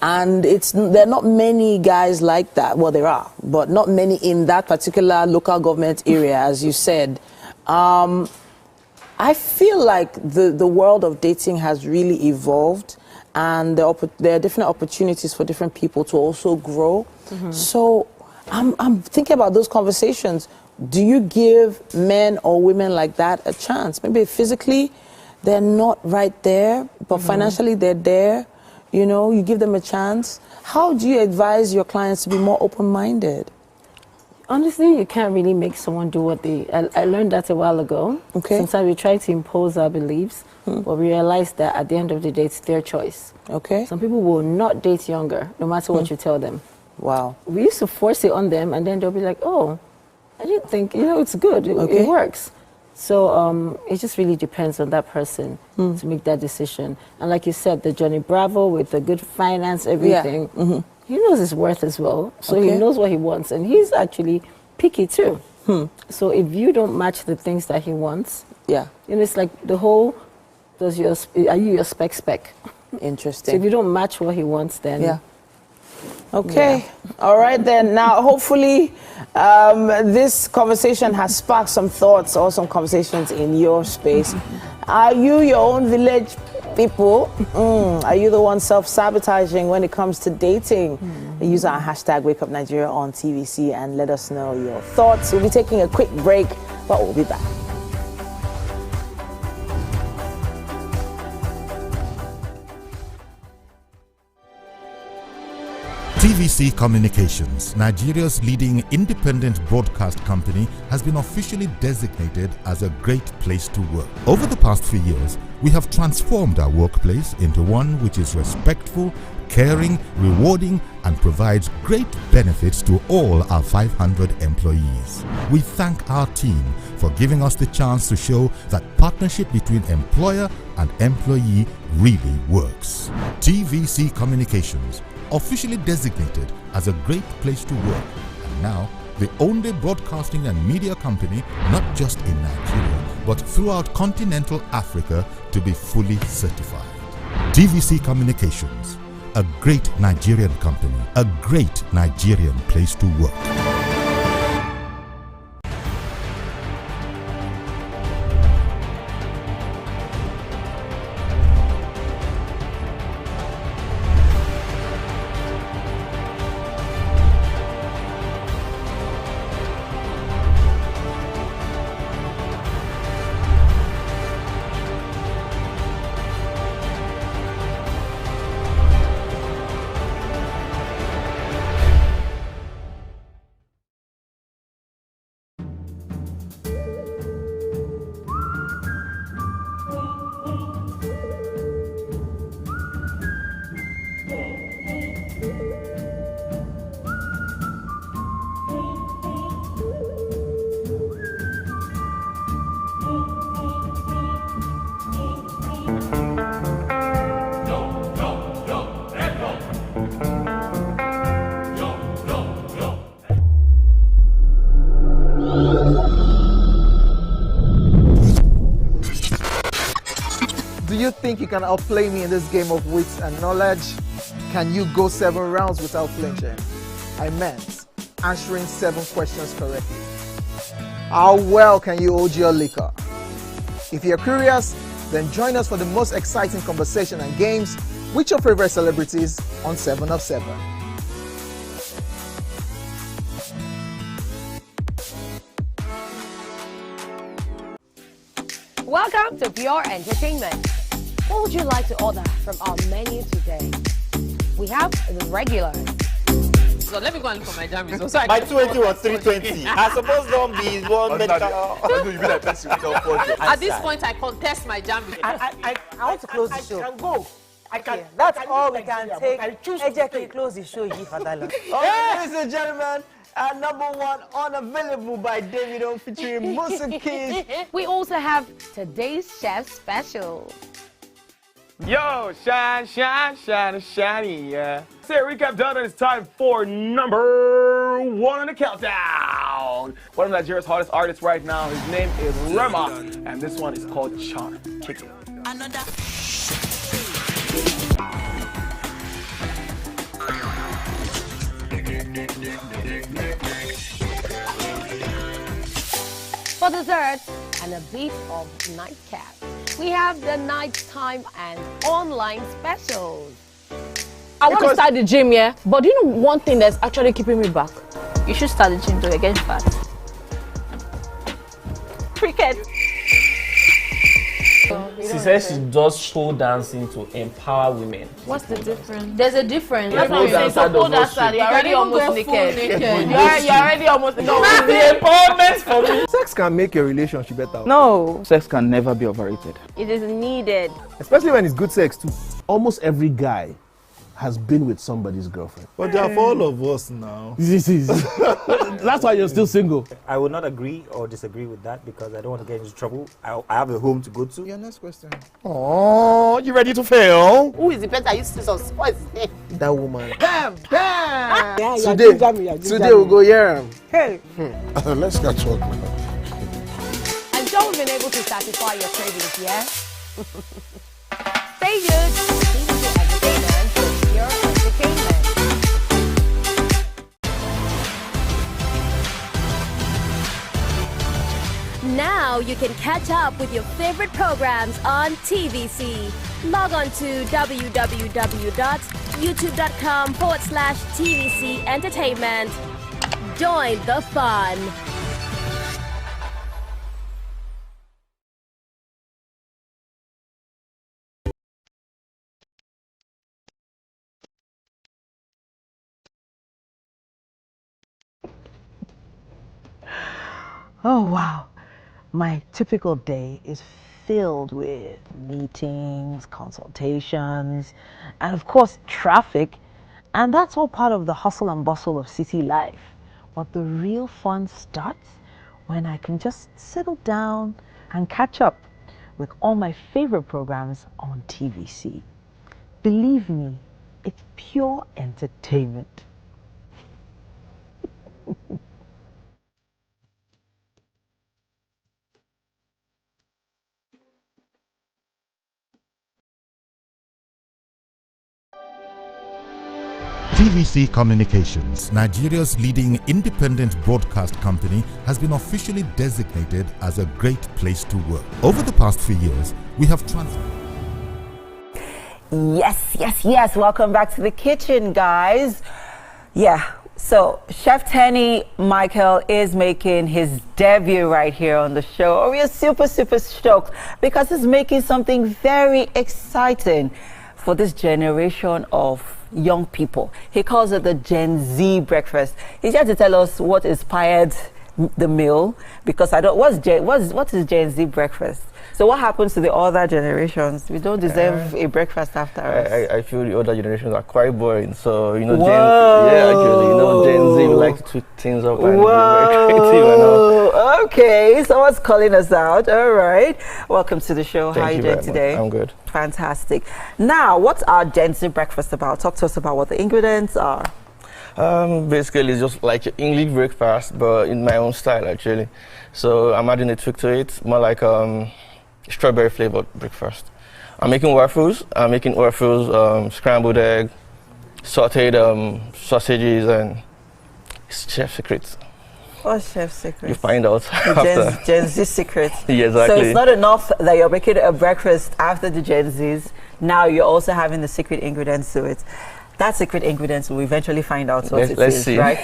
and there are not many guys like that. Well, there are, but not many in that particular local government area, as you said. I feel like the world of dating has really evolved, and there are different opportunities for different people to also grow. So I'm thinking about those conversations. Do you give men or women like that a chance? Maybe physically they're not right there, but financially they're there. You give them a chance. How do you advise your clients to be more open-minded? Honestly, you can't really make someone do what I learned that a while ago. Okay. Sometimes we try to impose our beliefs, but we realize that at the end of the day, it's their choice. Okay. Some people will not date younger, no matter what you tell them. Wow. We used to force it on them, and then they'll be like, oh, I didn't think, it's good. It works. So it just really depends on that person to make that decision. And like you said, the Johnny Bravo with the good finance, everything, he knows his worth as well. So he knows what he wants. And he's actually picky too. So if you don't match the things that he wants, it's like the whole, are you your spec? Interesting. So if you don't match what he wants, then Okay. All right then. Now, hopefully, this conversation has sparked some thoughts or some conversations in your space. Are you your own village people? Are you the one self-sabotaging when it comes to dating? Use our hashtag #WakeUpNigeria on TVC and let us know your thoughts. We'll be taking a quick break, but we'll be back. TVC Communications, Nigeria's leading independent broadcast company, has been officially designated as a great place to work. Over the past few years, we have transformed our workplace into one which is respectful, caring, rewarding, and provides great benefits to all our 500 employees. We thank our team for giving us the chance to show that partnership between employer and employee really works. TVC Communications, officially designated as a great place to work, and now the only broadcasting and media company, not just in Nigeria, but throughout continental Africa, to be fully certified. TVC Communications, a great Nigerian company, a great Nigerian place to work. Do you think you can outplay me in this game of wits and knowledge? Can you go 7 rounds without flinching? I meant answering 7 questions correctly. How well can you hold your liquor? If you're curious, then join us for the most exciting conversation and games with your favorite celebrities on 7 of 7. Welcome to Pure Entertainment. What would you like to order from our menu today? We have the regular. So let me go and look for my jammies. My 20 was 320. I suppose don't be one medical. At this point, I contest my jammies. I want to close the show. I can go. I can. That's all we can take. Ejeki, close the show. Ladies and gentlemen, #1 unavailable by Davido featuring Musa Keys. We also have today's chef special. Yo, shiny, yeah. Say recap done, and it's time for #1 on the countdown. One of Nigeria's hottest artists right now, his name is Rema, and this one is called Charm. Kick it. Another. For dessert and a bit of nightcap, we have the nighttime and online specials. I want to start the gym, yeah? But do you know one thing that's actually keeping me back? You should start the gym to get fat. Cricket. She says she does pole dancing to empower women. What's the difference? There's a difference. That's what I'm saying. So pole dancer, you're already almost naked. You're already almost naked. No, it's the empowerment for me. Sex can make a relationship better. No. Sex can never be overrated. It is needed. Especially when it's good sex too. Almost every guy has been with somebody's girlfriend. But they are for all of us now. That's why you're still single. I would not agree or disagree with that because I don't want to get into trouble. I have a home to go to. Your next question. Oh, you ready to fail? Who is the person that used to sus? What is his name? That woman. Bam! Bam! Yeah, Today we'll go here. Hey. Let's get talk now. I'm sure we've been able to satisfy your cravings, yeah? Stay good. TVC Entertainment for pure entertainment. Now you can catch up with your favorite programs on TVC. Log on to www.youtube.com/TVC Entertainment. Join the fun. Oh, wow. My typical day is filled with meetings, consultations, and of course, traffic. And that's all part of the hustle and bustle of city life. But the real fun starts when I can just settle down and catch up with all my favorite programs on TVC. Believe me, it's pure entertainment. TVC Communications, Nigeria's leading independent broadcast company, has been officially designated as a great place to work. Over the past few years, we have transformed. Yes. Welcome back to the kitchen, guys. Yeah, so Chef Tenny Michael is making his debut right here on the show. We are super stoked because he's making something very exciting for this generation of young people. He calls it the Gen Z breakfast. He's here to tell us what inspired the meal, because I don't. What is Gen Z breakfast? So what happens to the other generations? We don't deserve a breakfast after us. I feel the other generations are quite boring. So Gen Z, we like to tweak things up and be very creative and all. Okay, someone's calling us out. All right, welcome to the show. How are you doing today? I'm good. Fantastic. Now, what's our Gen Z breakfast about? Talk to us about what the ingredients are. Basically, it's just like English breakfast, but in my own style, actually. So I'm adding a tweak to it, more like strawberry flavored breakfast. I'm making waffles. Scrambled egg, sauteed sausages, and it's chef's secret. What's chef's secret? You find out after. Gen Z secret. Yeah, exactly. So it's not enough that you're making a breakfast after the Gen Zs. Now you're also having the secret ingredients to it. That secret ingredients we'll eventually find out what let's is, see. Right?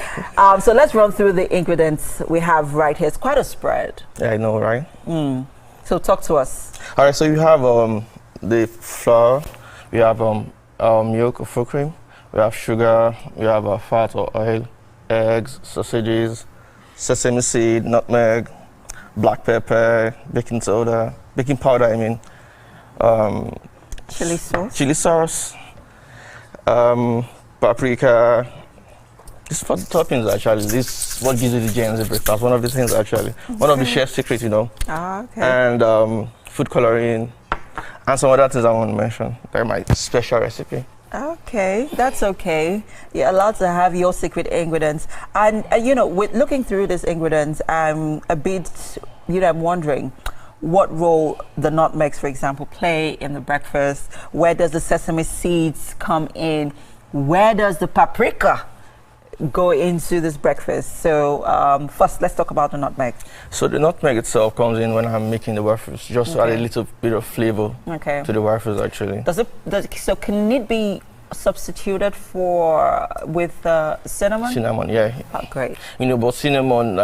So let's run through the ingredients we have right here. It's quite a spread. Yeah, I know, right? So talk to us. All right, so you have the flour, we have milk or full cream, we have sugar, we have fat or oil, eggs, sausages, sesame seed, nutmeg, black pepper, baking powder, chili sauce, paprika. This is for the toppings, actually. This is what gives you the Gen Z breakfast. One of the things, actually. One of the chef's secrets, Okay. And food coloring, and some other things I want to mention. They're my special recipe. Okay, that's okay. You're allowed to have your secret ingredients. And, with looking through these ingredients, I'm a bit, I'm wondering what role the nutmegs, for example, play in the breakfast. Where does the sesame seeds come in? Where does the paprika go into this breakfast? So first, let's talk about the nutmeg. So the nutmeg itself comes in when I'm making the waffles, just to add a little bit of flavor to the waffles, actually. So can it be substituted with cinnamon? Cinnamon, yeah. Oh, great. But cinnamon,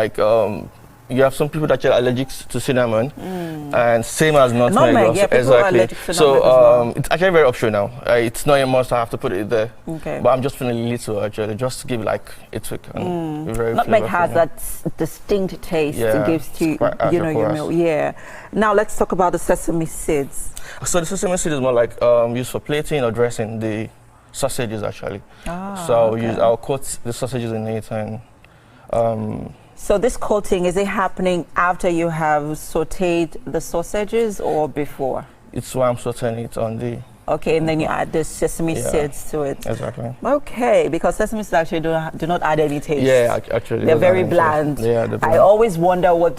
you have some people that are allergic to cinnamon, and same as nutmeg. Yeah, people are allergic to nutmeg as well. It's actually very optional. It's not a must. I have to put it there. Okay. But I'm just feeling a little, actually, just to give it a tweak. And be very nutmeg flavorful, has that distinct taste it gives to your meal. Yeah. Now let's talk about the sesame seeds. So the sesame seed is more like used for plating or dressing the sausages actually. Ah, So okay. I'll coat the sausages in it and. So this coating, is it happening after you have sauteed the sausages or before? It's why I'm sauteing it on the. Okay, and then you add the sesame Yeah, seeds to it. Exactly. Okay, because sesame seeds actually do not add any taste. Yeah, actually. They're doesn't very have any bland. taste. Yeah, they're bland. I always wonder what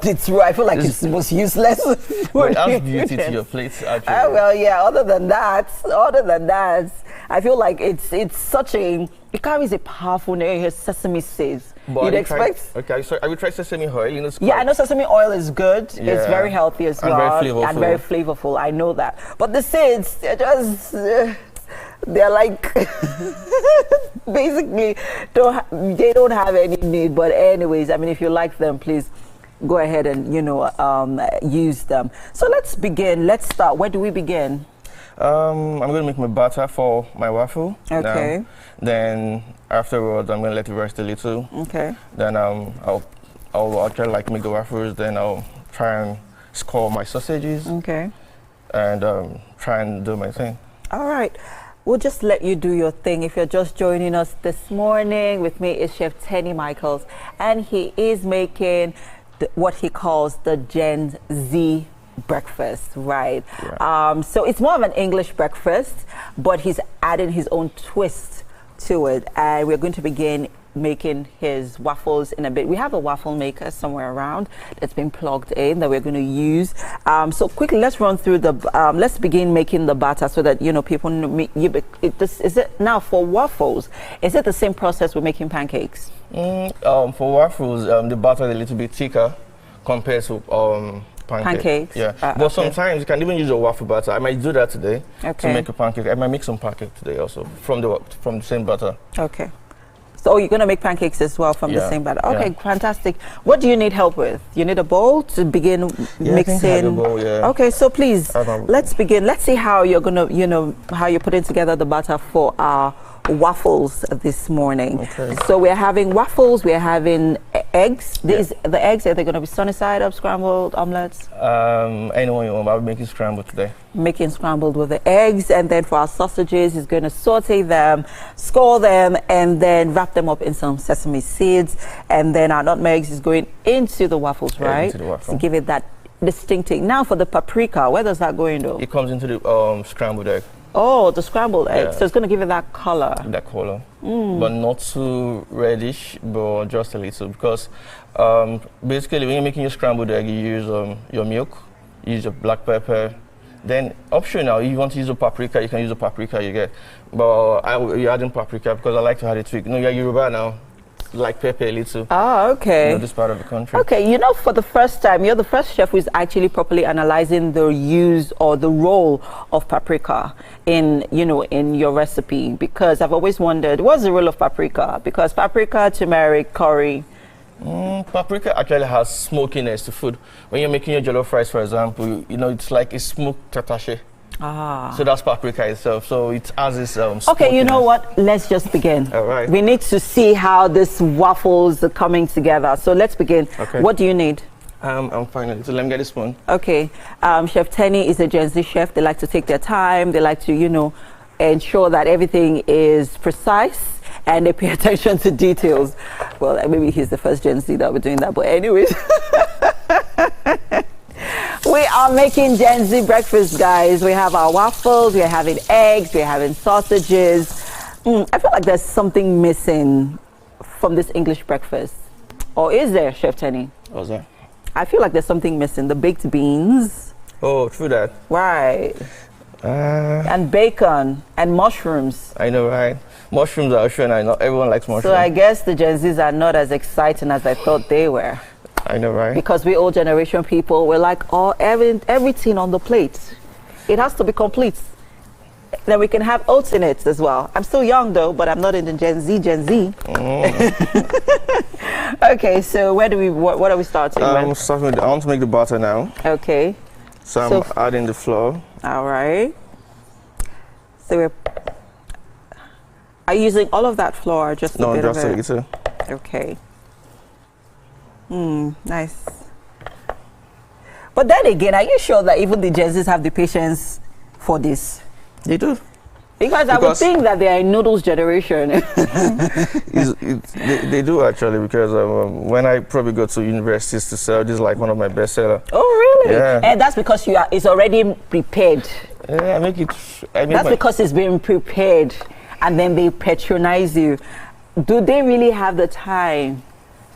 it's. I feel like it's the most useless. But it adds beauty to your plates, actually. Well, yeah. Other than that, I feel like it's such a. It carries a powerful name. Sesame seeds. But You'd expect. Okay, so have you tried sesame oil? You know, Yeah, I know sesame oil is good. It's Yeah. very healthy as And well. very flavorful. And very flavorful. I know that. But the seeds, they're just, they're like, basically, they don't have any need. But anyways, I mean, if you like them, please go ahead and, use them. So let's begin. Let's start. Where do we begin? I'm going to make my batter for my waffle. Okay. Now. Then afterwards, I'm going to let it rest a little. Okay. Then I'll try to like make the waffles. Then I'll try and score my sausages. Okay. And try and do my thing. All right. We'll just let you do your thing. If you're just joining us this morning, with me is Chef Tenny Michaels, and he is making what he calls the Gen Z breakfast, right? Yeah. So it's more of an English breakfast, but he's adding his own twist to it, and we're going to begin making his waffles in a bit. We have a waffle maker somewhere around that's been plugged in that we're going to use. So quickly, let's run through the. Let's begin making the batter so that people know. Is it now for waffles? Is it the same process with making pancakes? For waffles, the batter is a little bit thicker compared to pancakes. Yeah, but okay. sometimes you can even use a waffle batter. I might do that today to make a pancake. I might make some pancake today also from the same batter. Okay. So you're going to make pancakes as well from the same batter. Okay, fantastic. What do you need help with? You need a bowl to begin mixing? I think I have a bowl, yeah. Okay, so please, let's begin. Let's see how you're going to, how you're putting together the batter for our waffles this morning. Okay. So we're having waffles, we're having eggs. The eggs, are they going to be sunny side up, scrambled, omelets? Anyone you want. I'll be making scrambled today. Making scrambled with the eggs, and then for our sausages, he's going to saute them, score them, and then wrap them up in some sesame seeds. And then our nutmegs is going into the waffles, right? Into the waffle. To give it that distinctive. Now for the paprika, where does that go in though? It comes into the scrambled egg. Oh, the scrambled egg. Yeah. So it's going to give it that color. That color. But not too reddish, but just a little. Because basically when you're making your scrambled egg, you use your milk, you use your black pepper. Then optional, if you want to use a paprika, you can use the paprika you get. But you're adding paprika because I like to add it to it. You're Yoruba now. Like pepper a little. Oh, okay. This part of the country. Okay, for the first time, you're the first chef who's actually properly analyzing the use or the role of paprika in your recipe, because I've always wondered, what's the role of paprika? Because paprika, turmeric, curry. Paprika actually has smokiness to food. When you're making your jollof rice, for example, it's like a smoked tatache. So that's paprika itself. So it has this Okay, you know what? Let's just begin. All right. We need to see how these waffles are coming together. So let's begin. Okay. What do you need? I'm fine. So let me get a spoon. Okay. Chef Tenny is a Gen Z chef. They like to take their time. They like to, ensure that everything is precise and they pay attention to details. Well, maybe he's the first Gen Z that we're doing that. But anyways. We are making Gen Z breakfast, guys. We have our waffles, we're having eggs, we're having sausages. I feel like there's something missing from this English breakfast. Or is there, Chef Tenny? What's that? I feel like there's something missing. The baked beans. Oh, true that. Right. And bacon and mushrooms. I know, right? Mushrooms are sure, and I know everyone likes mushrooms. So I guess the Gen Zs are not as exciting as I thought they were. I know, right? Because we old generation people, we're like, everything on the plate. It has to be complete. Then we can have oats in it as well. I'm still young though, but I'm not in the Gen Z. Okay, so what are we starting with? I want to make the batter now. Okay. So I'm adding the flour. All right. So are you using all of that flour, just a bit of it? No, just a little. Okay. Nice. But then again, are you sure that even the Gen Zs have the patience for this? They do. Because I would think that they are a noodles generation. They do actually, because when I probably go to universities to sell, this is like one of my best sellers. Oh, really? Yeah. And that's because it's already prepared. Yeah, That's because it's been prepared, and then they patronize you. Do they really have the time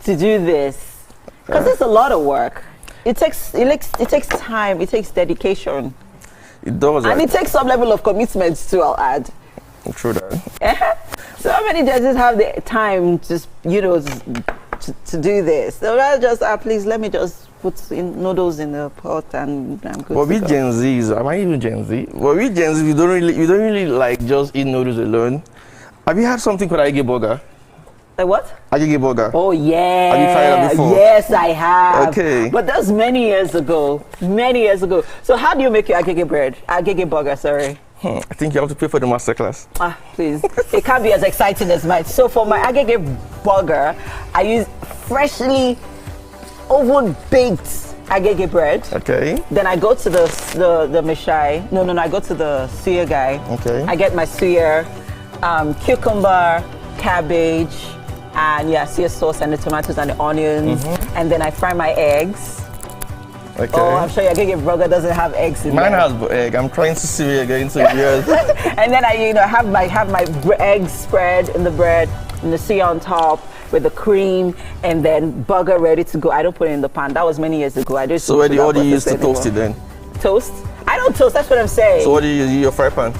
to do this? Because it's a lot of work. It takes time. It takes dedication. It does. And it takes some level of commitment too, I'll add. True that. So how many judges have the time to do this? So I'll just, please let me just put in noodles in the pot and I'm good. But we Gen Zs, am I even Gen Z? But we Gen Z, we don't really like just eat noodles alone. Have you had something called Agege burger? Like what? Agege burger. Oh yeah. Have you tried that before? Yes, I have. Okay. But that's many years ago. Many years ago. So how do you make your Agege bread? Agege burger, sorry. I think you have to pay for the masterclass. Please. It can't be as exciting as mine. So for my Agege burger, I use freshly oven baked Agege bread. Okay. Then I go to the mishai. No, I go to the suya guy. Okay. I get my suya, cucumber, cabbage, and suya sauce and the tomatoes and the onions. And then I fry my eggs. Okay. Oh, I'm sure your Agege burger doesn't have eggs in Mine there. has egg. I'm trying to see where you're going to yours. And then I, have my eggs spread in the bread, and the suya on top with the cream, and then burger ready to go. I don't put it in the pan. That was many years ago. I just. So what do you use to toast it then? Toast? I don't toast. That's what I'm saying. So what do you use? Your fry pan?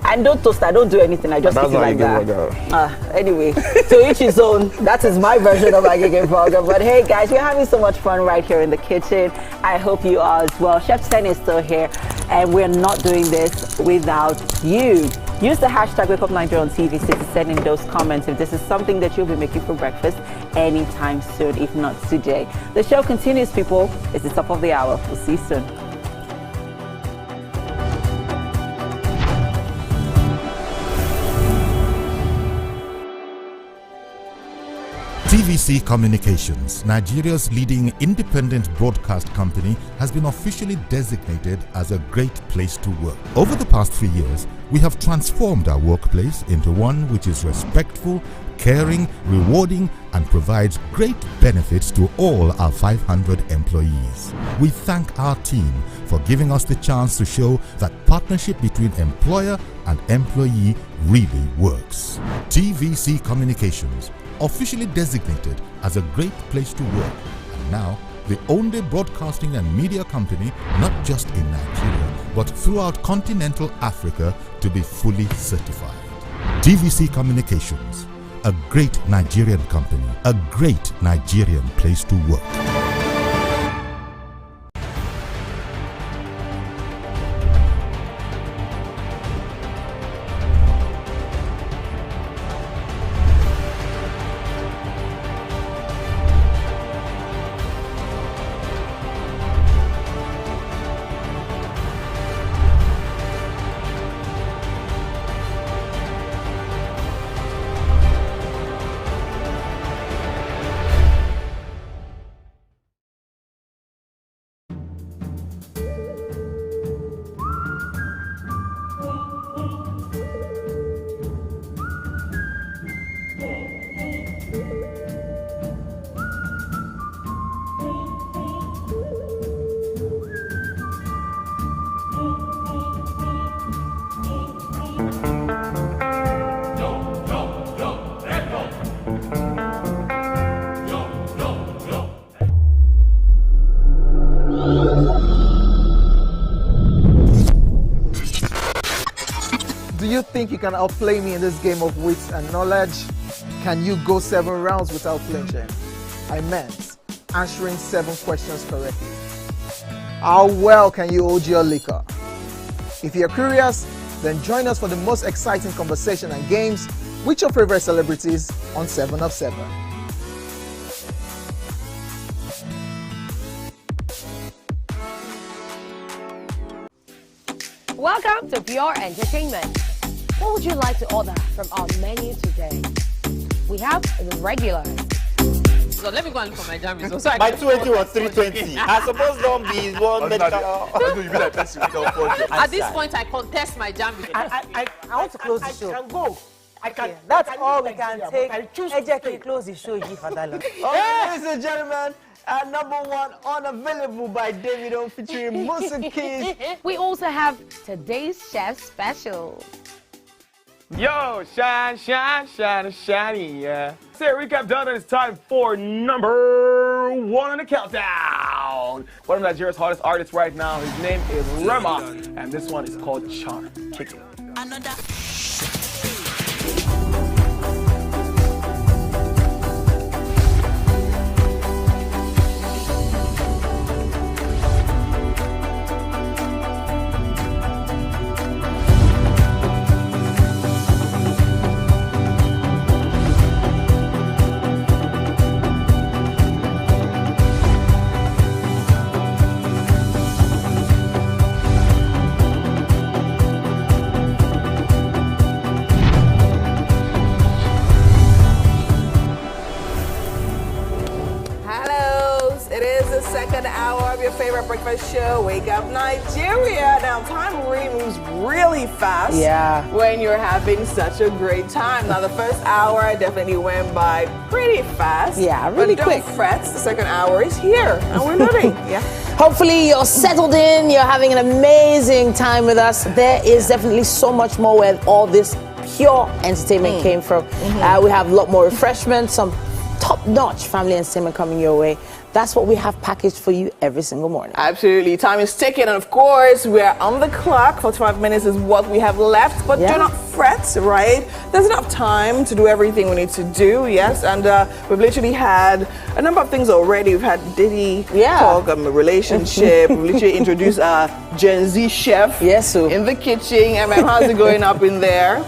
I don't toast. I don't do anything. I just keep it like that. Anyway, to each his own. That is my version of Agege burger. But hey, guys, we're having so much fun right here in the kitchen. I hope you are as well. Chef Sen is still here, and we're not doing this without you. Use the hashtag WakeUpNigeria on TVC to send in those comments if this is something that you'll be making for breakfast anytime soon, if not today. The show continues, people. It's the top of the hour. We'll see you soon. TVC Communications, Nigeria's leading independent broadcast company, has been officially designated as a great place to work. Over the past few years, we have transformed our workplace into one which is respectful, caring, rewarding, and provides great benefits to all our 500 employees. We thank our team for giving us the chance to show that partnership between employer and employee really works. TVC Communications, officially designated as a great place to work, and now the only broadcasting and media company not just in Nigeria but throughout continental Africa to be fully certified. TVC Communications, a great Nigerian company, a great Nigerian place to work. Do you think you can outplay me in this game of wits and knowledge? Can you go 7 rounds without flinching? I meant answering 7 questions correctly. How well can you hold your liquor? If you're curious, then join us for the most exciting conversation and games with your favorite celebrities on 7 of 7. Welcome to Pure Entertainment. What would you like to order from our menu today? We have the regulars, result. Let me go and look for my jam result. So My 20 was 320. I suppose don't be one medical. At this point, I contest my jam result. I want to close the show. I can go. I can. That's I all can we can but take. I choose Ejek, to can close the show, you for that long. Ladies and gentlemen, number one unavailable by Davido featuring Musa Keys. We also have today's chef special. Yo, shine, shine, shine, shiny, yeah. Say recap done, and it's time for number one on the countdown. One of Nigeria's hottest artists right now, his name is Rema, and this one is called Charm. Kick it. Breakfast show, Wake Up Nigeria. Now, time really moves really fast when you're having such a great time. Now, the first hour definitely went by pretty fast. Yeah, really quick. Don't fret, the second hour is here, and we're loading. Hopefully, you're settled in, you're having an amazing time with us. There is definitely so much more where all this pure entertainment came from. We have a lot more refreshments, some top-notch family entertainment coming your way. That's what we have packaged for you every single morning. Absolutely. Time is ticking, and of course, we're on the clock. 45 minutes is what we have left, but do not fret, right? There's enough time to do everything we need to do, yes, and we've literally had a number of things already. We've had Diddy talk a relationship. We've literally introduced a Gen Z chef in the kitchen. How's it going up in there?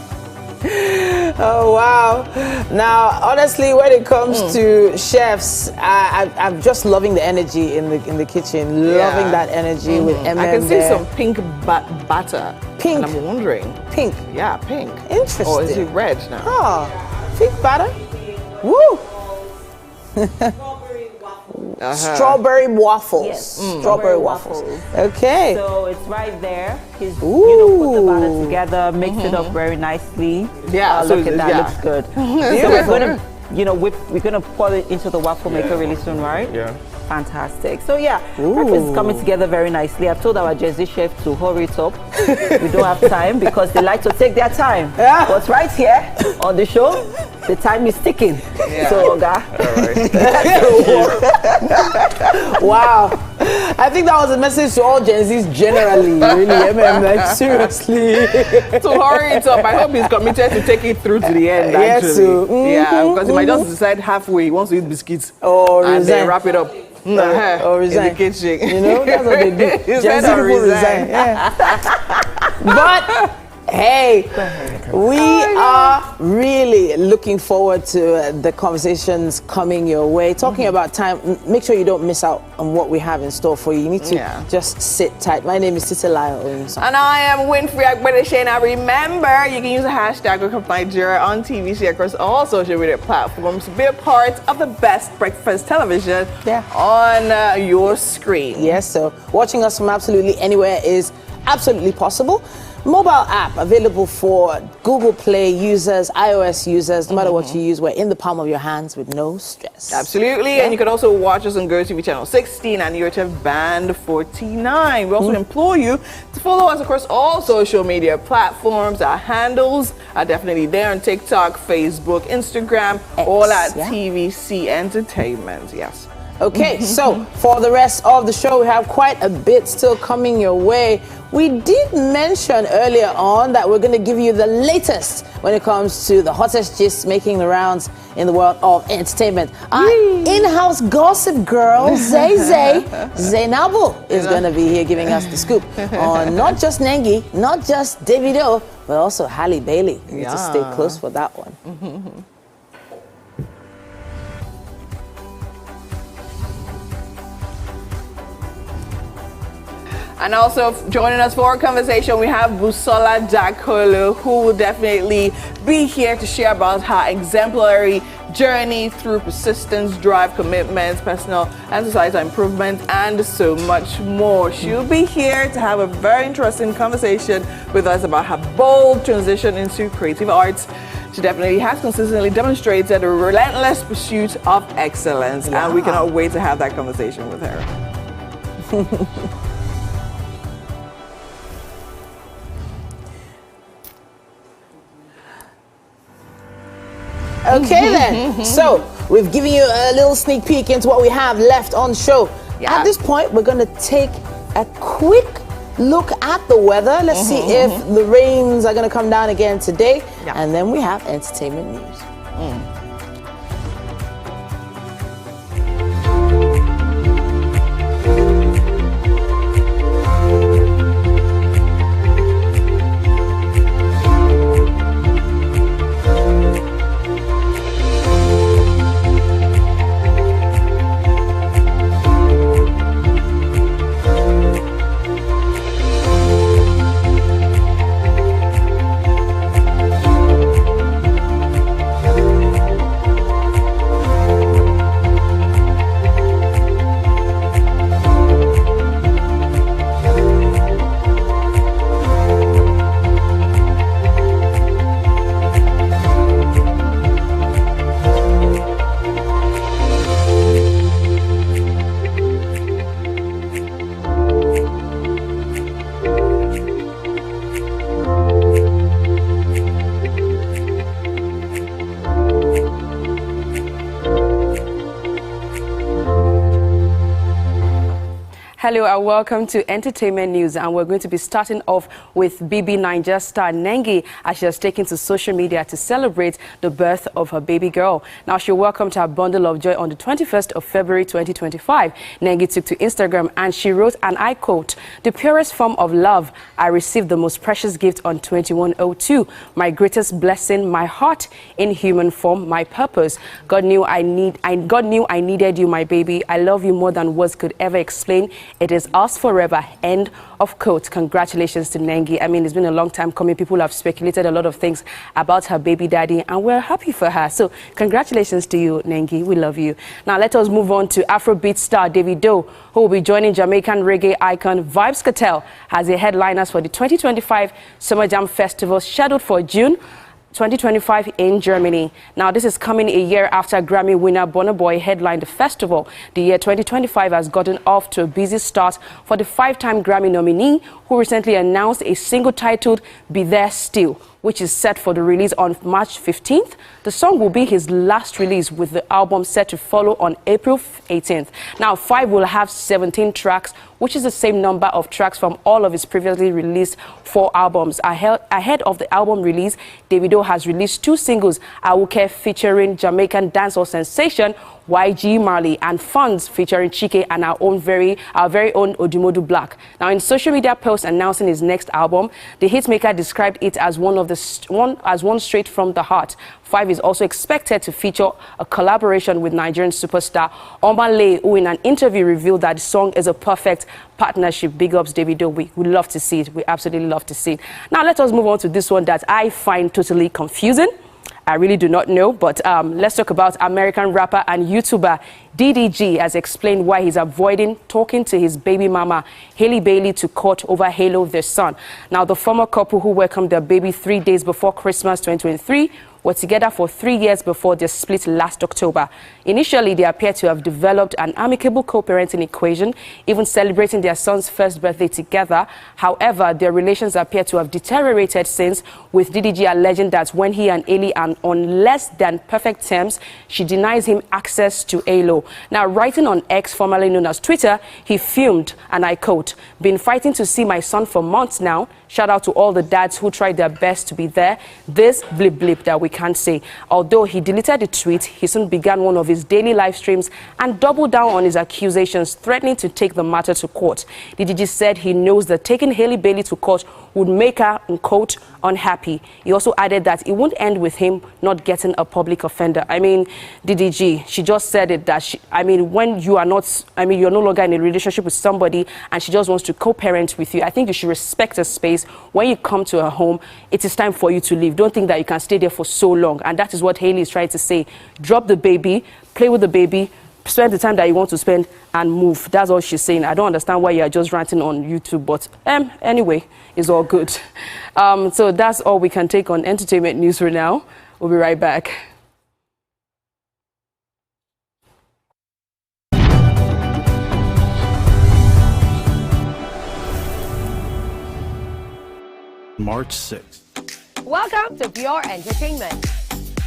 Oh wow! Now, honestly, when it comes to chefs, I'm just loving the energy in the kitchen. Loving that energy with MM. I can see some pink batter. Pink. And I'm wondering. Pink. Yeah, pink. Interesting. Or is it red now? Oh, pink batter. Woo! Strawberry waffles. Yes. Strawberry waffles. Okay. So it's right there. He's put the batter together, mixed it up very nicely. Yeah, look at that. Looks good. So we're gonna, we're gonna pour it into the waffle maker really soon, right? Yeah. Fantastic. So breakfast is coming together very nicely. I've told our Gen Z chef to hurry it up. We don't have time because they like to take their time. But right here on the show, the time is ticking. So, wow. I think that was a message to all Gen Zs generally. Really, like seriously. To hurry it up. I hope he's committed to take it through to the end. Actually. Yeah, because he might just decide halfway he wants to eat biscuits and then wrap it up. Or resign. In the kitchen. That's what they do. Gen Z people resign. But hey, we are really looking forward to the conversations coming your way. Talking about time, make sure you don't miss out on what we have in store for you. You need to just sit tight. My name is Titilayo Oyinsan. And I am Winfrey Agbedeshe. Now remember, you can use the hashtag Wake Up Nigeria on TVC across all social media platforms to be a part of the best breakfast television on your screen. Yes, so watching us from absolutely anywhere is absolutely possible. Mobile app available for Google Play users, iOS users, no matter what you use, we're in the palm of your hands with no stress. Absolutely, and you can also watch us on GOTV channel 16 and UHF band 49. We also implore you to follow us across all social media platforms. Our handles are definitely there on TikTok, Facebook, Instagram, all at TVC Entertainment. Yes. Okay, so for the rest of the show, we have quite a bit still coming your way. We did mention earlier on that we're going to give you the latest when it comes to the hottest gist making the rounds in the world of entertainment. Our in-house gossip girl, Zainabu, is going to be here giving us the scoop on not just Nengi, not just Davido, but also Halle Bailey. You need to stay close for that one. And also joining us for our conversation, we have Busola Dakolo, who will definitely be here to share about her exemplary journey through persistence, drive, commitments, personal and societal improvement, and so much more. She'll be here to have a very interesting conversation with us about her bold transition into creative arts. She definitely has consistently demonstrated a relentless pursuit of excellence, and we cannot wait to have that conversation with her. Okay then, so we've given you a little sneak peek into what we have left on show. At this point, we're going to take a quick look at the weather. Let's see if the rains are going to come down again today. And then we have entertainment news. Hello and welcome to Entertainment News, and we're going to be starting off with BB Naija star Nengi as she has taken to social media to celebrate the birth of her baby girl. Now she welcomed her bundle of joy on the 21st of February 2025. Nengi took to Instagram and she wrote, and I quote, "The purest form of love, I received the most precious gift on 2102. My greatest blessing, my heart in human form, my purpose. God knew I needed you, my baby. I love you more than words could ever explain. It is us forever." End of quote. Congratulations to Nengi. I mean, it's been a long time coming. People have speculated a lot of things about her baby daddy, and we're happy for her. So congratulations to you, Nengi. We love you. Now let us move on to Afrobeat star Davido, who will be joining Jamaican reggae icon Vybz Kartel as the headliners for the 2025 Summer Jam Festival scheduled for June 2025 in Germany. Now, this is coming a year after Grammy winner Burna Boy headlined the festival. The year 2025 has gotten off to a busy start for the 5-time Grammy nominee, who recently announced a single titled Be There Still, which is set for the release on March 15th. The song will be his last release, with the album set to follow on April 18th. Now, 5 will have 17 tracks, which is the same number of tracks from all of his previously released 4 albums. Ahead of the album release, Davido has released 2 singles, Awuke featuring Jamaican dancehall sensation YG Marley, and Funds featuring Chike and our very own Odimodu Black. Now, in social media posts announcing his next album, the hitmaker described it as one straight from the heart. 5 is also expected to feature a collaboration with Nigerian superstar Omale, who in an interview revealed that the song is a perfect partnership. Big ups, Davido. We love to see it. We absolutely love to see it. Now, let us move on to this one that I find totally confusing. I really do not know, but let's talk about American rapper and YouTuber DDG has explained why he's avoiding talking to his baby mama, Hailey Bailey, to court over Halo, their son. Now, the former couple, who welcomed their baby 3 days before Christmas 2023, were together for 3 years before their split last October. Initially, they appear to have developed an amicable co-parenting equation, even celebrating their son's first birthday together. However, their relations appear to have deteriorated since, with DDG alleging that when he and Hailey are on less than perfect terms, she denies him access to Halo. Now, writing on X, formerly known as Twitter, he fumed, and I quote, "Been fighting to see my son for months now. Shout out to all the dads who tried their best to be there. This blip blip that we can't say." Although he deleted the tweet, he soon began one of his daily live streams and doubled down on his accusations, threatening to take the matter to court. DDG said he knows that taking Hailey Bailey to court would make her, quote, unhappy. He also added that it won't end with him not getting a public offender. I mean, DDG, she just said it that when you are not, you're no longer in a relationship with somebody and she just wants to co-parent with you, I think you should respect her space. When you come to her home, it is time for you to leave. Don't think that you can stay there for so long. And that is what Hailey is trying to say. Drop the baby, play with the baby, spend the time that you want to spend and move. That's all she's saying. I don't understand why you're just ranting on YouTube, but anyway, it's all good. So that's all we can take on entertainment news for now. We'll be right back. March 6th. Welcome to Pure Entertainment.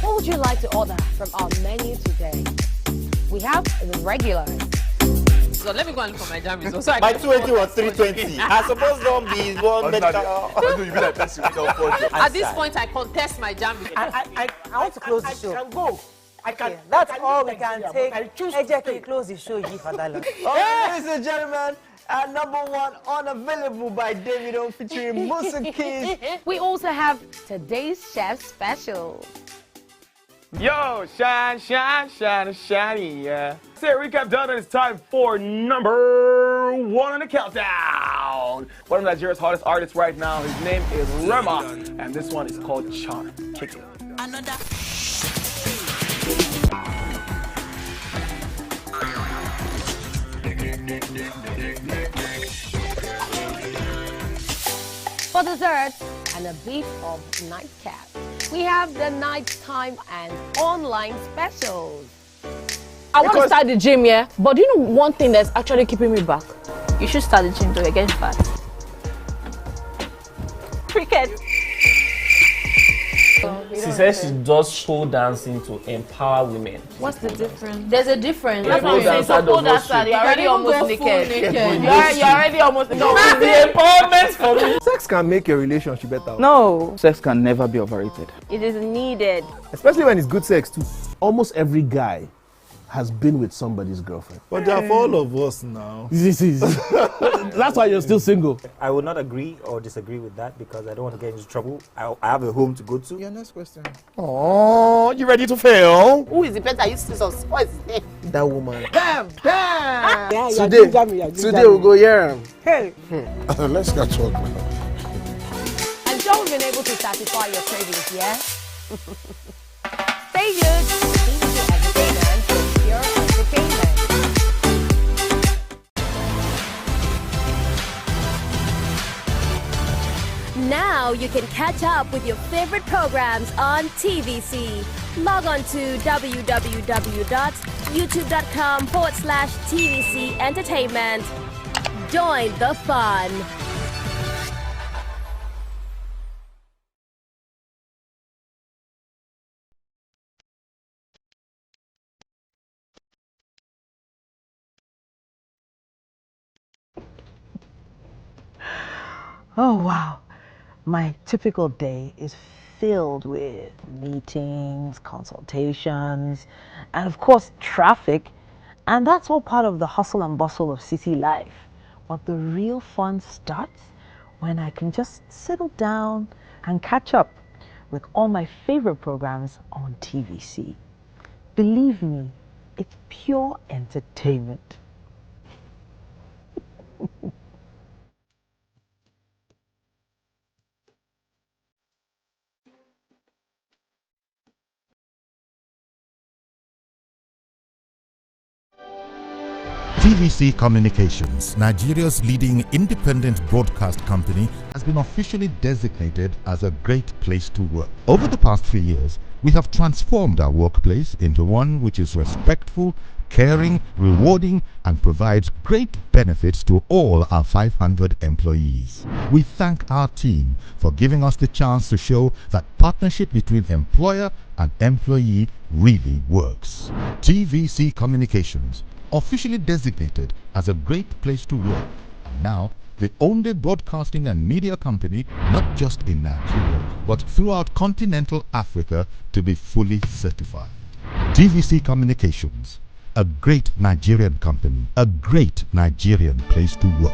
What would you like to order from our menu today? We have the regulars. So let me go and look for my jammies. So My 280 was 320. I suppose don't be one medical. At this point, I contest my jammies. I want to close the show. I can go. I can. That's all we can take. Ejeki, close the show, you for that. Ladies and gentlemen, number 1 unavailable by Davido featuring Musa Keys. We also have today's chef special. Yo, shine, shine, shine, shiny, yeah. Say recap done, and it's time for number 1 on the countdown. One of Nigeria's hottest artists right now, his name is Rema, and this one is called Charm. Kick it. Another. For dessert and a bit of nightcap, we have the nighttime and online specials. I want to start the gym, yeah? But do you know one thing that's actually keeping me back? You should start the gym to get fat. Cricket. She says she does show dancing to empower women. What's the difference? There's a difference. That's what I'm saying. So pole dancer, you're already almost naked. You're already almost naked. No, it's the empowerment for me. Sex can make a relationship better. No. Sex can never be overrated. It is needed. Especially when it's good sex too. Almost every guy has been with somebody's girlfriend. But they're for all of us now. That's why you're still single. I would not agree or disagree with that because I don't want to get into trouble. I have a home to go to. Your next question. Oh, you ready to fail? Who is the better? You scissors. What is his name? That woman. Bam! Bam! Yeah, Today we'll go here. Hey. Let's get talk now. I'm sure we've been able to satisfy your cravings, yeah? Stay good. Entertainment for Pure Entertainment. Now you can catch up with your favorite programs on TVC. Log on to www.youtube.com/TVC Entertainment. Join the fun. Oh, wow. My typical day is filled with meetings, consultations, and of course, traffic. And that's all part of the hustle and bustle of city life. But the real fun starts when I can just settle down and catch up with all my favorite programs on TVC. Believe me, it's pure entertainment. TVC Communications, Nigeria's leading independent broadcast company, has been officially designated as a great place to work. Over the past few years, we have transformed our workplace into one which is respectful, caring, rewarding, and provides great benefits to all our 500 employees. We thank our team for giving us the chance to show that partnership between employer and employee really works. TVC Communications, officially designated as a great place to work, and now the only broadcasting and media company, not just in Nigeria, but throughout continental Africa, to be fully certified. TVC Communications, a great Nigerian company, a great Nigerian place to work.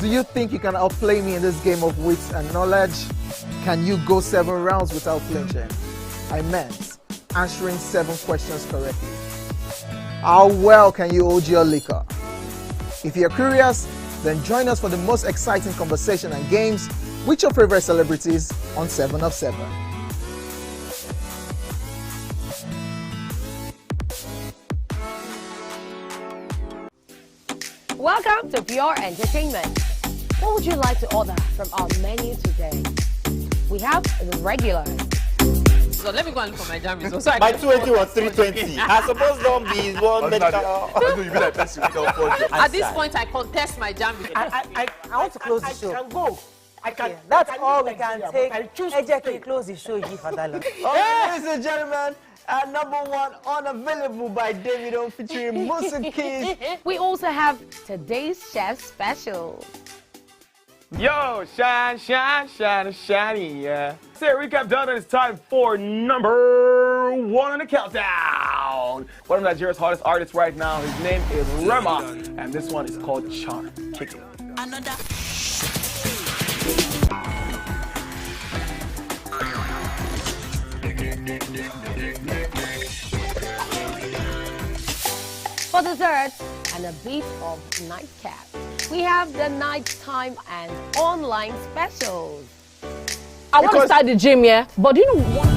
Do you think you can outplay me in this game of wits and knowledge? Can you go 7 rounds without flinching? I meant answering 7 questions correctly. How well can you hold your liquor? If you're curious, then join us for the most exciting conversation and games with your favorite celebrities on 7 of 7. Welcome to Pure Entertainment. What would you like to order from our menu today? We have the regular. So let me go and look for my jam results. My 280 was 320. I suppose don't be one At this point, I contest my jam results. I want to close the show. I can go. I can. Yeah, that's all we can take. Ejeki, close the show. Ladies and gentlemen, number 1 unavailable by Davido featuring Musa. We also have today's chef special. Yo, shine, shine, shine, shiny, yeah. Say recap done, and it's time for number 1 on the countdown. One of Nigeria's hottest artists right now, his name is Rema, and this one is called Charm. Kick it. Another. For dessert and a bit of nightcap, we have the nighttime and online specials. I want to start the gym, yeah, but do you know what?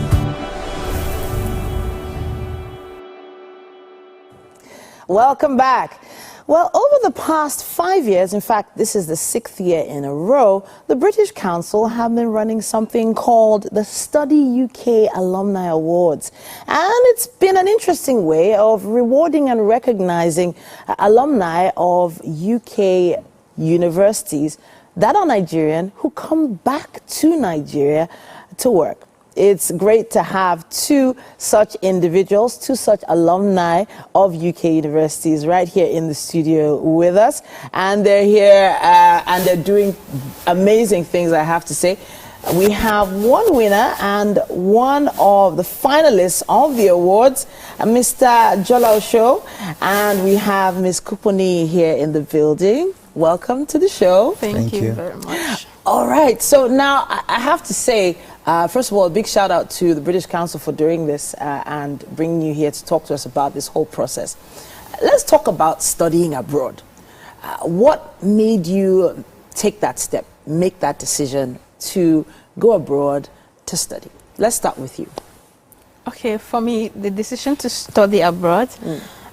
Welcome back. Well, over the past 5 years, in fact, this is the 6th year in a row, the British Council have been running something called the Study UK Alumni Awards. And it's been an interesting way of rewarding and recognizing alumni of UK universities that are Nigerian who come back to Nigeria to work. It's great to have 2 such individuals, 2 such alumni of UK universities right here in the studio with us. And they're here and they're doing amazing things, I have to say. We have 1 winner and 1 of the finalists of the awards, Mr. Jola Osho, and we have Ms. Kuponi here in the building. Welcome to the show. Thank you very much. All right, so now I have to say, first of all, a big shout out to the British Council for doing this and bringing you here to talk to us about this whole process. Let's talk about studying abroad. What made you take that step, make that decision to go abroad to study? Let's start with you. Okay, for me, the decision to study abroad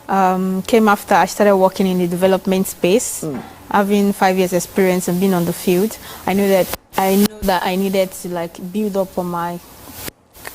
came after I started working in the development space. Having 5 years experience and being on the field, I knew that I needed to build up on my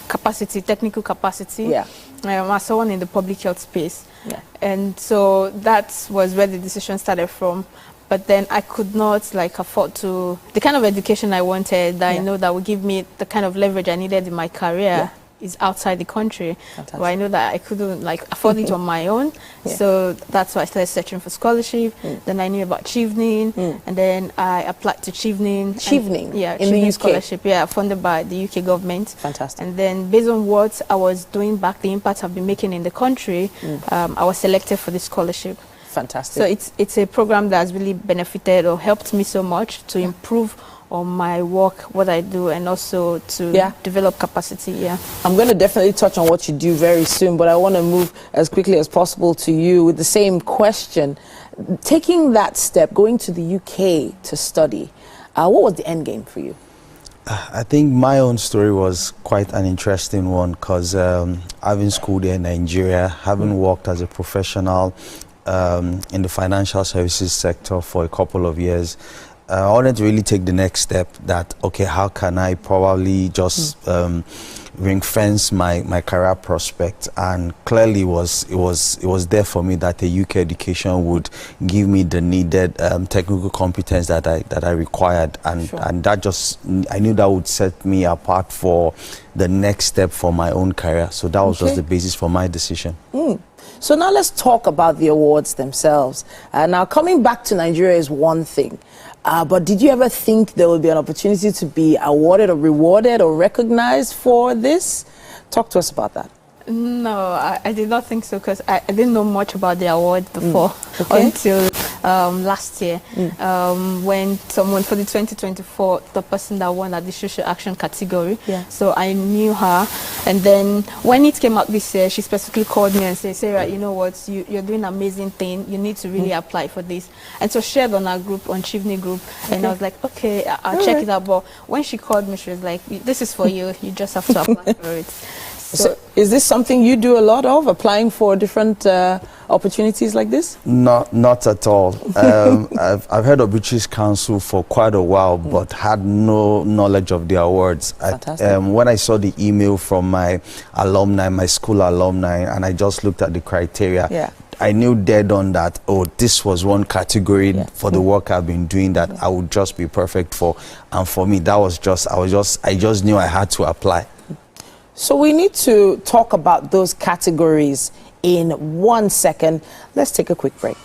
capacity, technical capacity. Yeah. As someone in the public health space. Yeah. And so that was where the decision started from. But then I could not afford to, the kind of education I wanted that I know that would give me the kind of leverage I needed in my career is outside the country. But I know that I couldn't afford it on my own. So that's why I started searching for scholarship. Then I knew about Chevening, and then I applied to Chevening. Chevening? Yeah, in the UK? Scholarship, funded by the UK government. Fantastic. And then based on what I was doing back, the impact I've been making in the country, I was selected for the scholarship. Fantastic. So it's a program that has really benefited or helped me so much to improve on my work, what I do, and also to develop capacity. I'm going to definitely touch on what you do very soon, but I want to move as quickly as possible to you with the same question. Taking that step, going to the UK to study, what was the end game for you? I think my own story was quite an interesting one because having schooled in Nigeria, having worked as a professional in the financial services sector for a couple of years, I wanted to really take the next step that, okay, how can I probably just ring fence my career prospect? And clearly it was there for me that the UK education would give me the needed technical competence that I required. And, and that just, I knew that would set me apart for the next step for my own career. So that was just the basis for my decision. So now let's talk about the awards themselves. Now coming back to Nigeria is one thing. But did you ever think there would be an opportunity to be awarded or rewarded or recognized for this? Talk to us about that. No, I did not think so because I didn't know much about the award before until last year when someone for the 2024, the person that won at the social action category. Yeah. So I knew her, and then when it came out this year, she specifically called me and said, Sarah, you know what, you're doing an amazing thing. You need to really apply for this. And so shared on our group, on Chivney group, and I was like, okay, I'll check it out. But when she called me, she was like, this is for you. You just have to apply for it. So is this something you do a lot of, applying for different opportunities like this? Not at all. I've heard of British Council for quite a while, but had no knowledge of the awards. When I saw the email from my alumni, my school alumni, and I just looked at the criteria, I knew dead on that, oh, this was one category for the work I've been doing that I would just be perfect for. And for me, that was I just knew I had to apply. So we need to talk about those categories in 1 second. Let's take a quick break.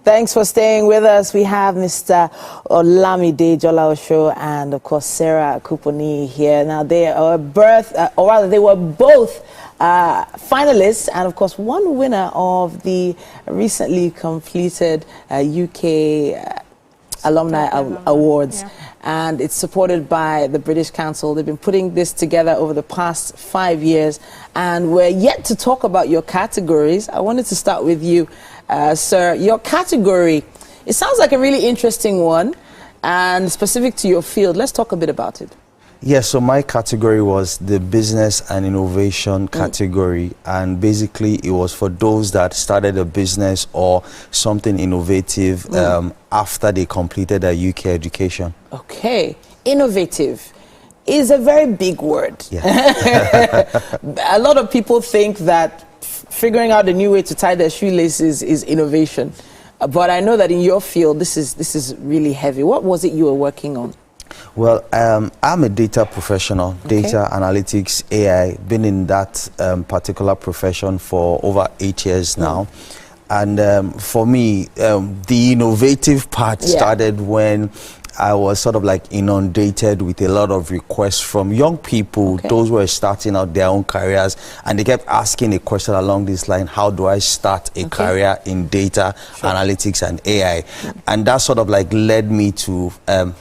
Thanks for staying with us. We have Mr. Olamide Jolaosho and, of course, Sarah Kuponi here. Now, they are they were both finalists and, of course, one winner of the recently completed UK Alumni Awards. Yeah. And it's supported by the British Council. They've been putting this together over the past 5 years, and we're yet to talk about your categories. I wanted to start with you, sir. Your category, it sounds like a really interesting one and specific to your field. Let's talk a bit about it. Yes, so my category was the business and innovation category, and basically it was for those that started a business or something innovative after they completed their UK education. Okay, innovative is a very big word. Yeah. A lot of people think that figuring out a new way to tie their shoelaces is innovation, but I know that in your field this is really heavy. What was it you were working on? Well, I'm a data professional, data analytics, AI, been in that particular profession for over 8 years now. And for me, the innovative part started when I was sort of like inundated with a lot of requests from young people, those who were starting out their own careers, and they kept asking a question along this line: how do I start a career in data analytics and AI? And that sort of like led me to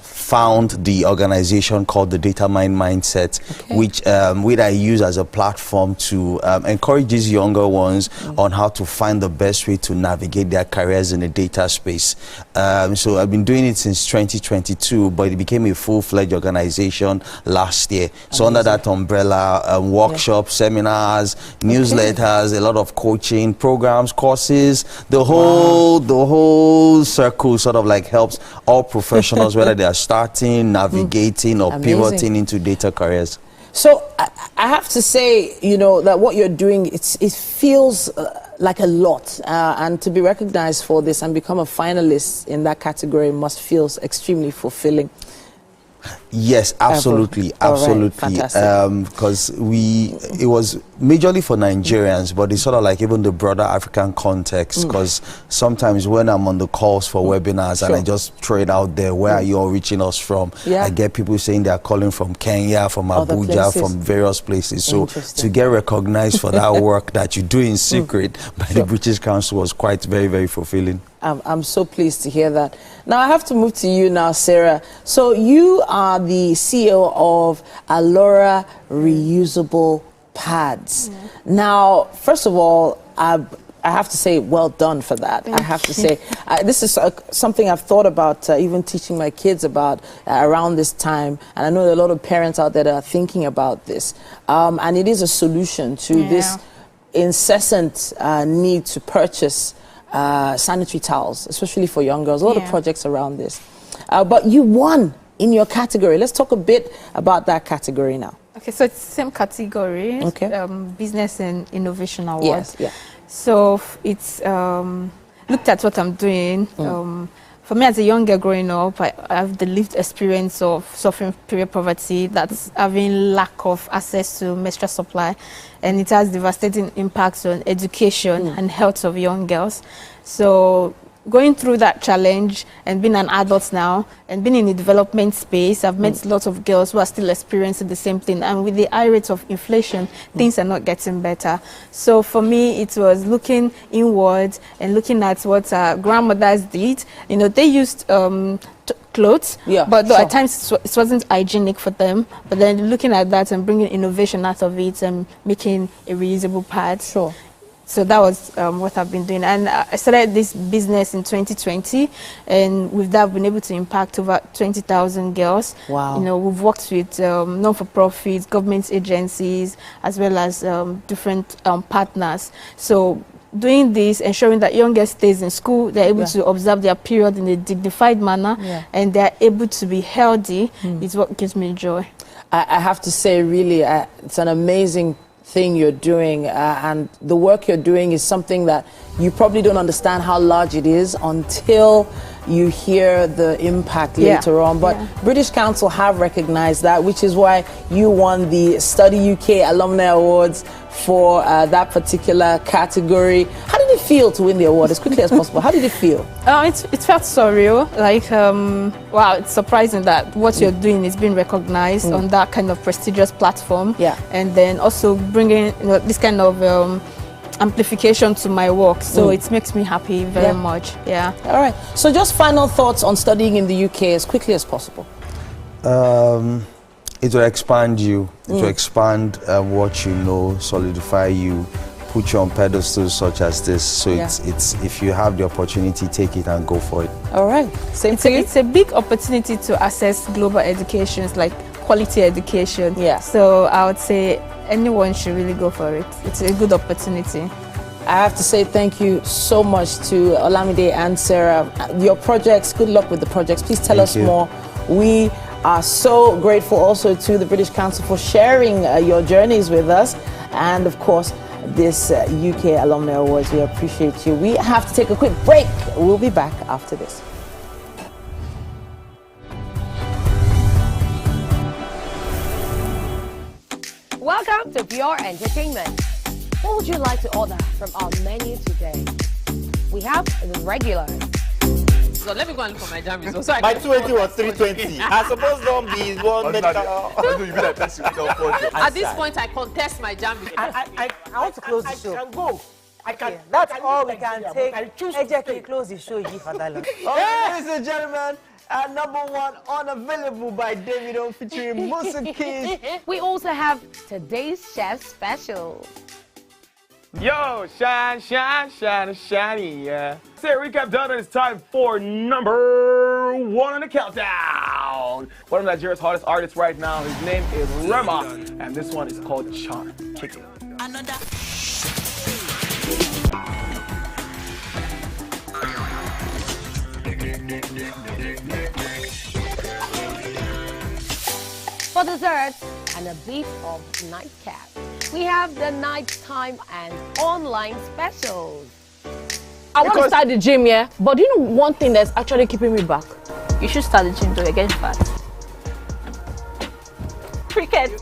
found the organization called the Data Mind Mindset, which I use as a platform to encourage these younger ones on how to find the best way to navigate their careers in the data space. So I've been doing it since 2022, but it became a full-fledged organization last year. So under that umbrella, workshops, seminars, newsletters, a lot of coaching programs, courses, the whole circle sort of like helps all professionals, whether they are starting, navigating, or pivoting into data careers. So I have to say, you know, that what you're doing, it feels like a lot, and to be recognized for this and become a finalist in that category must feel extremely fulfilling. Yes, absolutely, absolutely. Because it was majorly for Nigerians, but it's sort of like even the broader African context. Because sometimes when I'm on the calls for webinars and I just throw it out there, where are you all reaching us from? I get people saying they are calling from Kenya, from Abuja, from various places. So to get recognized for that work that you do in secret by the British Council was quite very, very fulfilling. I'm so pleased to hear that. Now I have to move to you now, Sarah. So you are the CEO of Alura Reusable Pads. Now, first of all, I have to say, well done for that. I have to say, this is something I've thought about even teaching my kids about around this time. And I know there are a lot of parents out there that are thinking about this. And it is a solution to this incessant need to purchase sanitary towels, especially for young girls. A lot of projects around this. But you won in your category. Let's talk a bit about that category now. Okay, so it's the same category, Business and Innovation Award. Yes, So it's looked at what I'm doing. For me, as a young girl growing up, I have the lived experience of suffering period poverty, that's having lack of access to menstrual supply, and it has devastating impacts on education and health of young girls. So going through that challenge and being an adult now and being in the development space, I've met lots of girls who are still experiencing the same thing. And with the high rates of inflation, things are not getting better. So for me, it was looking inwards and looking at what grandmothers did. You know, they used clothes, but at times it wasn't hygienic for them. But then looking at that and bringing innovation out of it and making a reusable pad. So that was what I've been doing. And I started this business in 2020, and with that, I've been able to impact over 20,000 girls. Wow. You know, we've worked with non-for-profits, government agencies, as well as different partners. So doing this, ensuring that young girls stays in school, they're able to observe their period in a dignified manner, and they're able to be healthy, is what gives me joy. I have to say, really, it's an amazing thing you're doing, and the work you're doing is something that you probably don't understand how large it is until you hear the impact later on. But British Council have recognized that, which is why you won the Study UK Alumni Awards for that particular category. How did it feel to win the award as quickly as possible? How did it feel? It felt surreal. Like, wow, it's surprising that what you're doing is being recognized on that kind of prestigious platform. And then also bringing this kind of amplification to my work. So it makes me happy very much. All right. So just final thoughts on studying in the UK as quickly as possible. It will expand you. It will expand what you know, solidify you, put you on pedestals such as this. So it's if you have the opportunity, take it and go for it. All right. It's a big opportunity to access global educations, like quality education. So I would say anyone should really go for it. It's a good opportunity. I have to say thank you so much to Olamide and Sarah. Your projects, good luck with the projects. Please tell us more. We are so grateful also to the British Council for sharing your journeys with us, and of course this UK Alumni Awards. We appreciate you. We have to take a quick break. We'll be back after this. your entertainment. What would you like to order from our menu today? We have the regular. So let me go and look for my jam results. So My 280 was 320. I suppose don't be one medical. At this point, I contest my jam results. I want to close the show. I can go. I can. That's all we can take. Ejeki, close the show, you for that long. Ladies and gentlemen, number one unavailable by Davido featuring Musiki. We also have today's chef special. Yo, shine, shine, shine, shiny, yeah. Say recap done, and it's time for number 1 on the countdown. One of Nigeria's hottest artists right now, his name is Rema, and this one is called Charm. Kick it. Another. For dessert and a bit of nightcap, we have the nighttime and online specials. I want to start the gym, yeah? But do you know one thing that's actually keeping me back? You should start the gym to get fat. Cricket.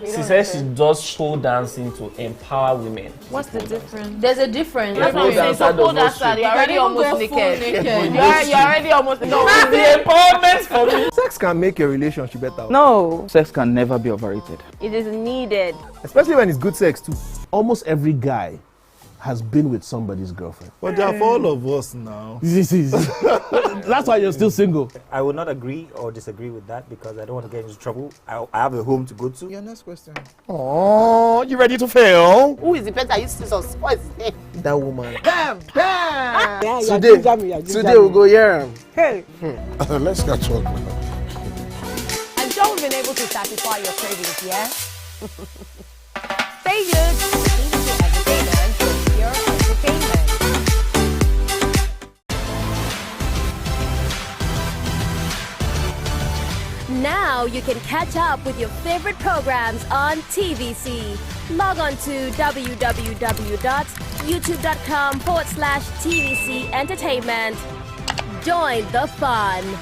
She says she does show dancing to empower women. What's the difference? There's a difference. That's what I'm saying. So pole dancer, you're already almost naked. You're already almost naked. No, it's the empowerment for me. Sex can make a relationship better. No. Sex can never be overrated. It is needed. Especially when it's good sex too. Almost every guy has been with somebody's girlfriend. But they're for all of us now. That's why you're still single. I would not agree or disagree with that because I don't want to get into trouble. I have a home to go to. Your next question. Oh, you ready to fail? Who is the better? You see some spoils. That woman. Bam! Bam! Yeah, Today we'll go here. Hey. Let's catch up. I'm sure we've been able to satisfy your cravings, yeah? Stay good. Entertainment for your entertainment. Now you can catch up with your favorite programs on TVC. Log on to www.youtube.com/TVC Entertainment. Join the fun.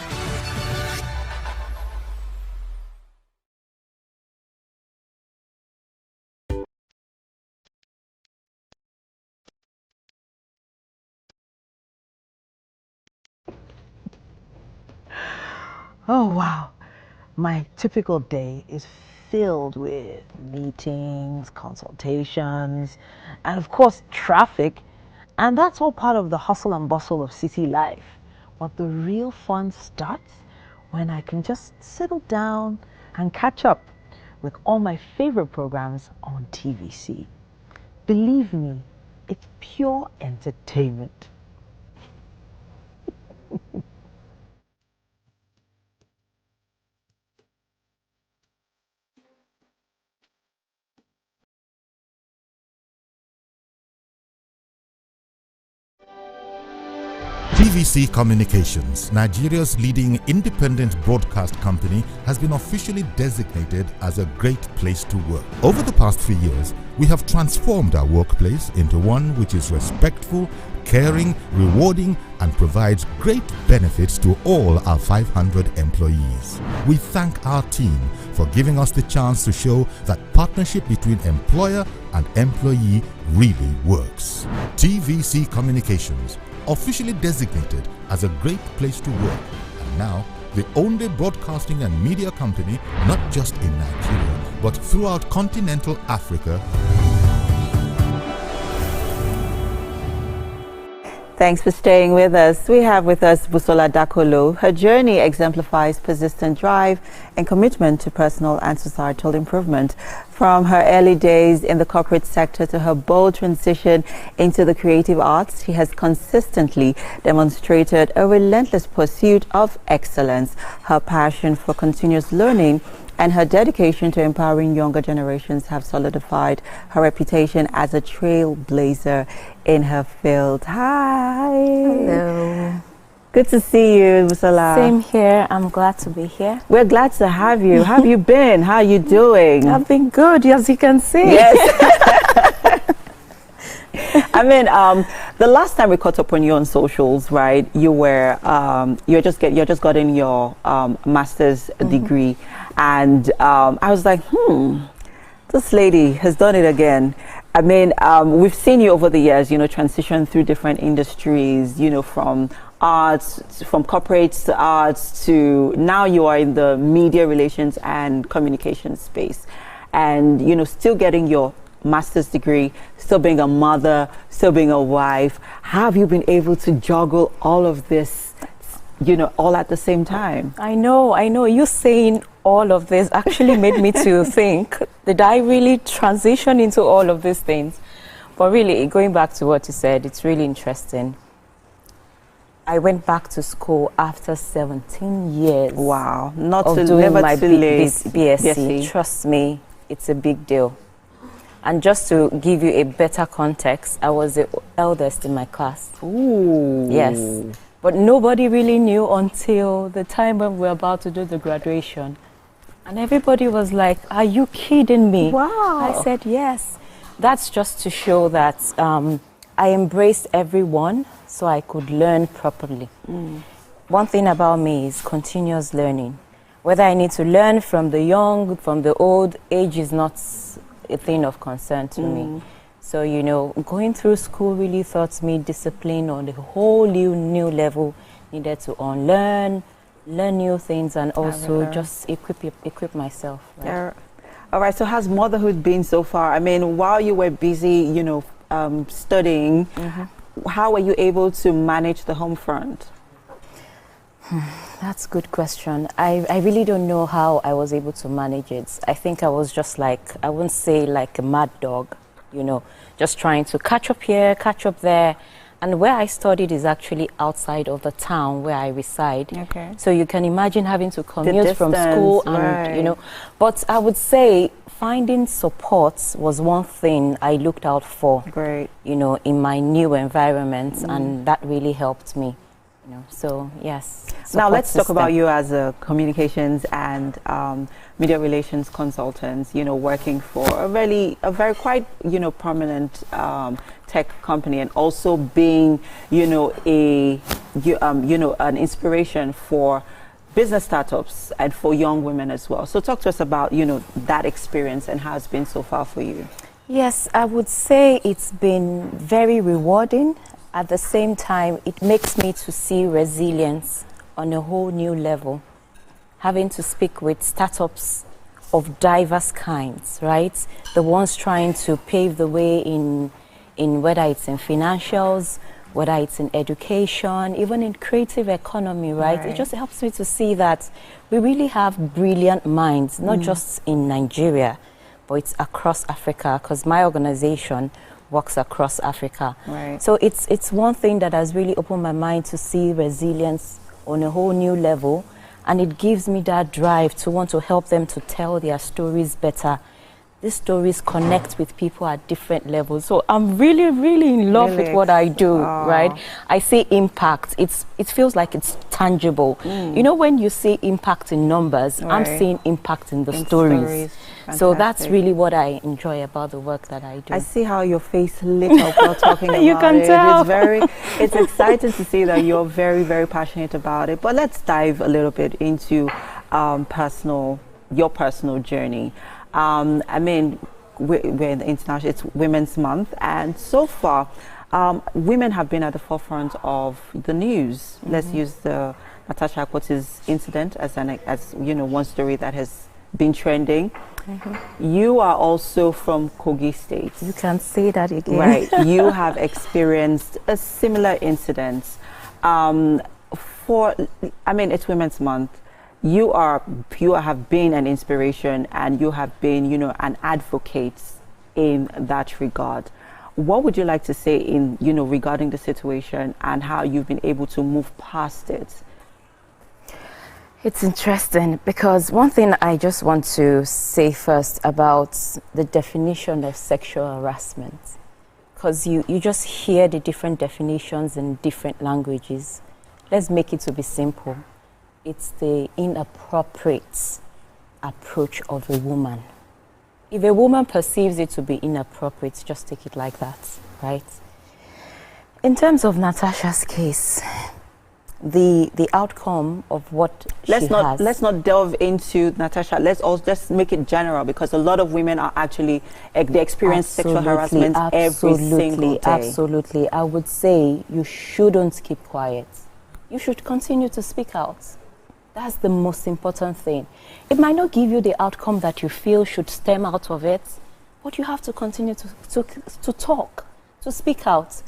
Oh, wow. My typical day is filled with meetings, consultations, and of course, traffic. And that's all part of the hustle and bustle of city life. But the real fun starts when I can just settle down and catch up with all my favorite programs on TVC. Believe me, it's pure entertainment. TVC Communications, Nigeria's leading independent broadcast company, has been officially designated as a great place to work. Over the past 3 years, we have transformed our workplace into one which is respectful, caring, rewarding, and provides great benefits to all our 500 employees. We thank our team for giving us the chance to show that partnership between employer and employee really works. TVC Communications, officially designated as a great place to work, and now the only broadcasting and media company not just in Nigeria but throughout continental Africa. Thanks for staying with us. We have with us Busola Dakolo. Her journey exemplifies persistent drive and commitment to personal and societal improvement. From her early days in the corporate sector to her bold transition into the creative arts, she has consistently demonstrated a relentless pursuit of excellence. Her passion for continuous learning and her dedication to empowering younger generations have solidified her reputation as a trailblazer in her field. Hi. Hello. Good to see you, Busola. Same here. I'm glad to be here. We're glad to have you. How have you been? How are you doing? I've been good, as you can see. Yes. I mean, the last time we caught up on you on socials, right? You were you just gotten your master's degree, And I was like, this lady has done it again. I mean, we've seen you over the years, transition through different industries, from arts, from corporates to arts, to now you are in the media relations and communication space. And, still getting your master's degree, still being a mother, still being a wife. How have you been able to juggle all of this, all at the same time? I know. You saying all of this actually made me to think, did I really transition into all of these things? But really, going back to what you said, it's really interesting. I went back to school after 17 years. Wow. Not of too, doing never my too late. BSc. Trust me, it's a big deal. And just to give you a better context, I was the eldest in my class. Ooh. Yes. But nobody really knew until the time when we were about to do the graduation. And everybody was like, are you kidding me? Wow. I said, yes. That's just to show that I embraced everyone so I could learn properly. One thing about me is continuous learning. Whether I need to learn from the young, from the old, age is not a thing of concern to me. So, going through school really taught me discipline on a whole new level. Needed to unlearn, learn new things, and also just equip myself. Right? All right, so how's motherhood been so far? I mean, while you were busy, studying, how were you able to manage the home front? That's a good question. I really don't know how I was able to manage it. I think I was just like, I wouldn't say like a mad dog, just trying to catch up here, catch up there. And where I studied is actually outside of the town where I reside. Okay. So you can imagine having to commute from school and, but I would say finding support was one thing I looked out for. Great. In my new environment, and that really helped me. So yes. Now let's talk about you as a communications and media relations consultant. Working for a very quite prominent tech company, and also being an inspiration for business startups and for young women as well. So talk to us about that experience and how it's been so far for you. Yes, I would say it's been very rewarding. At the same time, it makes me to see resilience on a whole new level. Having to speak with startups of diverse kinds, right? The ones trying to pave the way in whether it's in financials, whether it's in education, even in creative economy, right? It just helps me to see that we really have brilliant minds, not just in Nigeria, but it's across Africa, because my organization works across Africa. So it's one thing that has really opened my mind to see resilience on a whole new level, and it gives me that drive to want to help them to tell their stories better. These stories connect with people at different levels. So I'm really, really in love with what I do, right? I see impact. It feels like it's tangible. When you see impact in numbers, I'm seeing impact in the stories. So that's really what I enjoy about the work that I do. I see how your face lit up while talking about it. You can tell. It's exciting to see that you're very, very passionate about it. But let's dive a little bit into your personal journey. I mean, we're in the international, it's Women's Month, and so far, women have been at the forefront of the news. Let's use the Natasha Akpoti's incident as one story that has been trending. You are also from Kogi State. You can say that again. Right. You have experienced a similar incident. It's Women's Month. You have been an inspiration, and you have been, an advocate in that regard. What would you like to say regarding the situation and how you've been able to move past it? It's interesting because one thing I just want to say first about the definition of sexual harassment, because you just hear the different definitions in different languages. Let's make it to be simple. It's the inappropriate approach of a woman. If a woman perceives it to be inappropriate, just take it like that, right? In terms of Natasha's case, the outcome of what she has. Let's not delve into Natasha. Let's also just make it general, because a lot of women are actually they experience sexual harassment every single day. Absolutely. I would say you shouldn't keep quiet. You should continue to speak out. That's the most important thing. It might not give you the outcome that you feel should stem out of it, but you have to continue to talk, to speak out.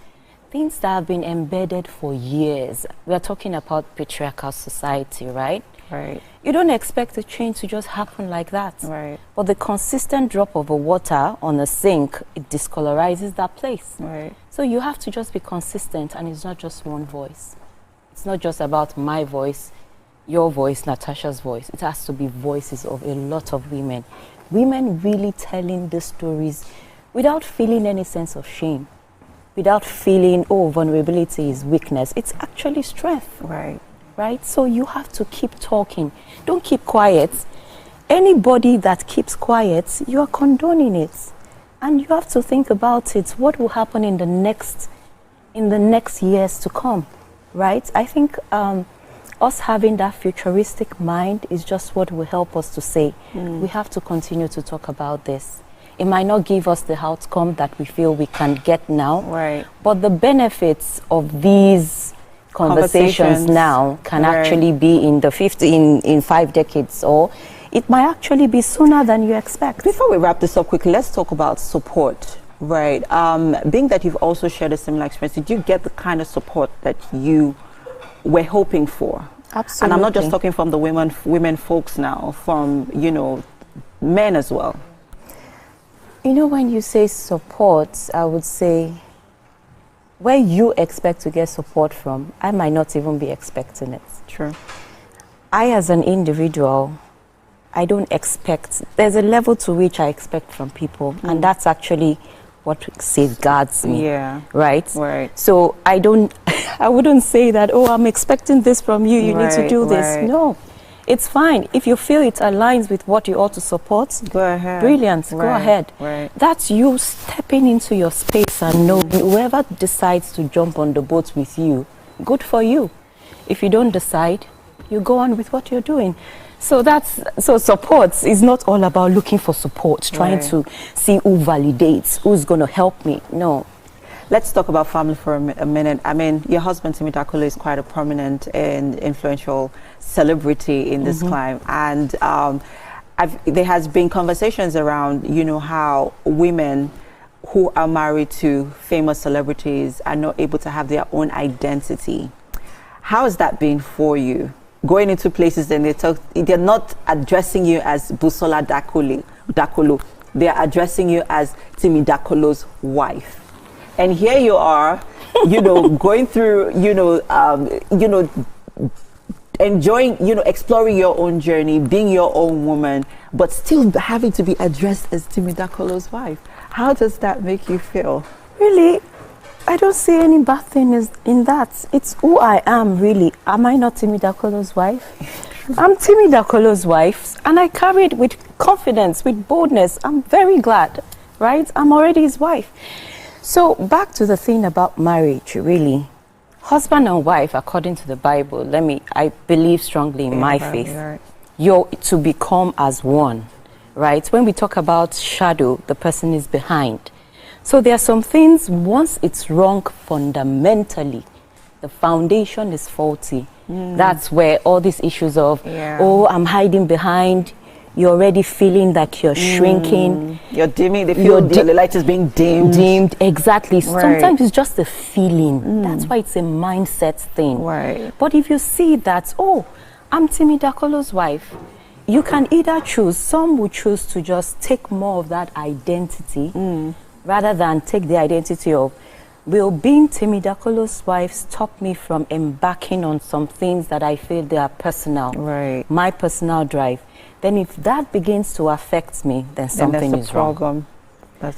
Things that have been embedded for years. We are talking about patriarchal society, right? Right. You don't expect a change to just happen like that. Right. But the consistent drop of a water on a sink, it discolorizes that place. Right. So you have to just be consistent, and it's not just one voice. It's not just about my voice, your voice, Natasha's voice. It has to be voices of a lot of women. Women really telling the stories without feeling any sense of shame. Without feeling, oh, vulnerability is weakness. It's actually strength. Right. Right? So you have to keep talking. Don't keep quiet. Anybody that keeps quiet, you are condoning it. And you have to think about it. What will happen in the next years to come? Right? I think us having that futuristic mind is just what will help us to say. We have to continue to talk about this. It might not give us the outcome that we feel we can get now, right? But the benefits of these conversations now can actually be in 5 decades, or it might actually be sooner than you expect. Before we wrap this up quickly, let's talk about support, right? Being that you've also shared a similar experience, did you get the kind of support that you were hoping for? Absolutely. And I'm not just talking from the women folks now, from, men as well. When you say support, I would say where you expect to get support from, I might not even be expecting it. True. I, as an individual, I don't expect, there's a level to which I expect from people, and that's actually what safeguards me. Yeah. Right? Right. So I wouldn't say that, oh, I'm expecting this from you, you need to do this. No. It's fine. If you feel it aligns with what you ought to support, go ahead. Brilliant. Go ahead. Right. That's you stepping into your space and know whoever decides to jump on the boat with you, good for you. If you don't decide, you go on with what you're doing. So support is not all about looking for support, trying to see who validates, who's going to help me. No. Let's talk about family for a minute. I mean, your husband, Timi Dakolo, is quite a prominent and influential celebrity in this climb. And there has been conversations around, how women who are married to famous celebrities are not able to have their own identity. How has that been for you? Going into places and they're not addressing you as Busola Dakolo. They're addressing you as Timi Dakolo's wife. And here you are, going through, enjoying, exploring your own journey, being your own woman, but still having to be addressed as Timi Dakolo's wife. How does that make you feel? Really, I don't see any bad thing in that. It's who I am, really. Am I not Timi Dakolo's wife? I'm Timi Dakolo's wife, and I carry it with confidence, with boldness. I'm very glad, right? I'm already his wife. So back to the thing about marriage, really. Husband and wife, according to the Bible, I believe strongly in my faith. Right. You're to become as one, right? When we talk about shadow, the person is behind. So there are some things, once it's wrong fundamentally, the foundation is faulty. That's where all these issues of, oh, I'm hiding behind, you're already feeling like you're shrinking. You're dimming, the light is being dimmed. Exactly. Right. Sometimes it's just a feeling. That's why it's a mindset thing. Right. But if you see that, oh, I'm Timi Dakolo's wife, you can either choose, some will choose to just take more of that identity rather than take the identity of, will being Timi Dakolo's wife stop me from embarking on some things that I feel they are personal, my personal drive? Then if that begins to affect me, then something is wrong.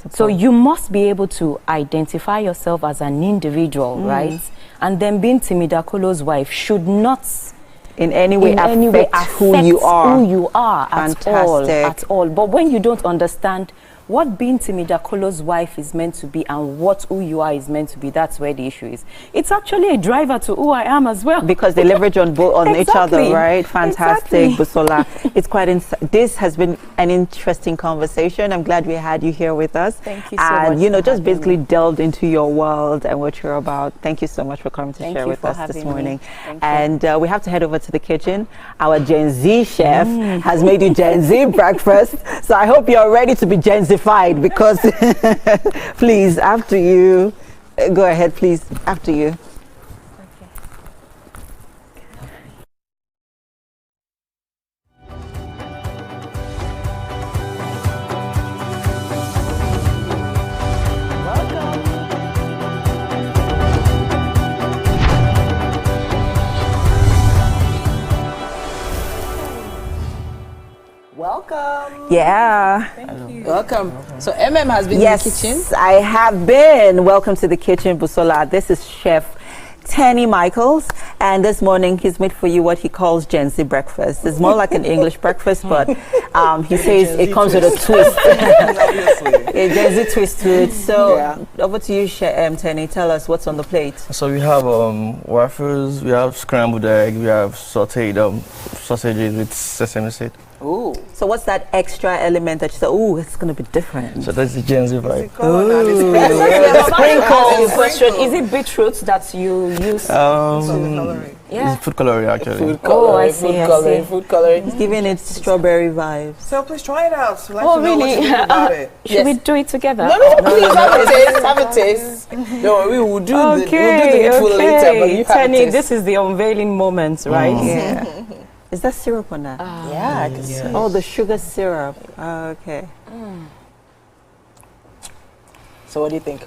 So you must be able to identify yourself as an individual, right? And then being Timi Dakolo's wife should not in any way affect who you are at all. But when you don't understand what being Timi Dakolo's wife is meant to be and what who you are is meant to be, that's where the issue is. It's actually a driver to who I am as well. Because they leverage on both on each other, Exactly. right? Fantastic, Exactly. Busola. It's quite this has been an interesting conversation. I'm glad we had you here with us. Thank you so and much you know, for just having basically me. delved into your world and what you're about. Thank you so much for coming to Thank share you with for us this having me. morning. Thank you. And we have to head over to the kitchen. Our Gen Z chef has made you Gen Z breakfast. So I hope you're ready to be Gen Z-fied, because please, after you, go ahead, please, after you. Welcome. Yeah. Welcome. So MM has been Yes, in the kitchen. I have been. Welcome to the kitchen, Busola. This is Chef Tenny Michaels, and this morning he's made for you what he calls Gen Z breakfast. It's more like an English breakfast, but he says it comes with a twist. A Gen Z twist to it. So over to you, Chef Tenny. Tell us what's on the plate. So we have waffles, we have scrambled egg, we have sauteed sausages with sesame seed. Ooh. So what's that extra element that you say, ooh, it's going to be different? So that's the Gen Z vibe. Sprinkles. Question, is it beetroot that you use? It's food coloring actually. Food coloring, food coloring. It's giving it strawberry vibes. So please try it out. So Oh, know what you think about it. Should we do it together? No, please have a taste. Have a taste. No, we will do the needful later. But you have a Tenny, taste. this is the unveiling moment, right? Yeah. Is that syrup on that? Yeah, I can see. Oh, the sugar syrup. Okay. So what do you think?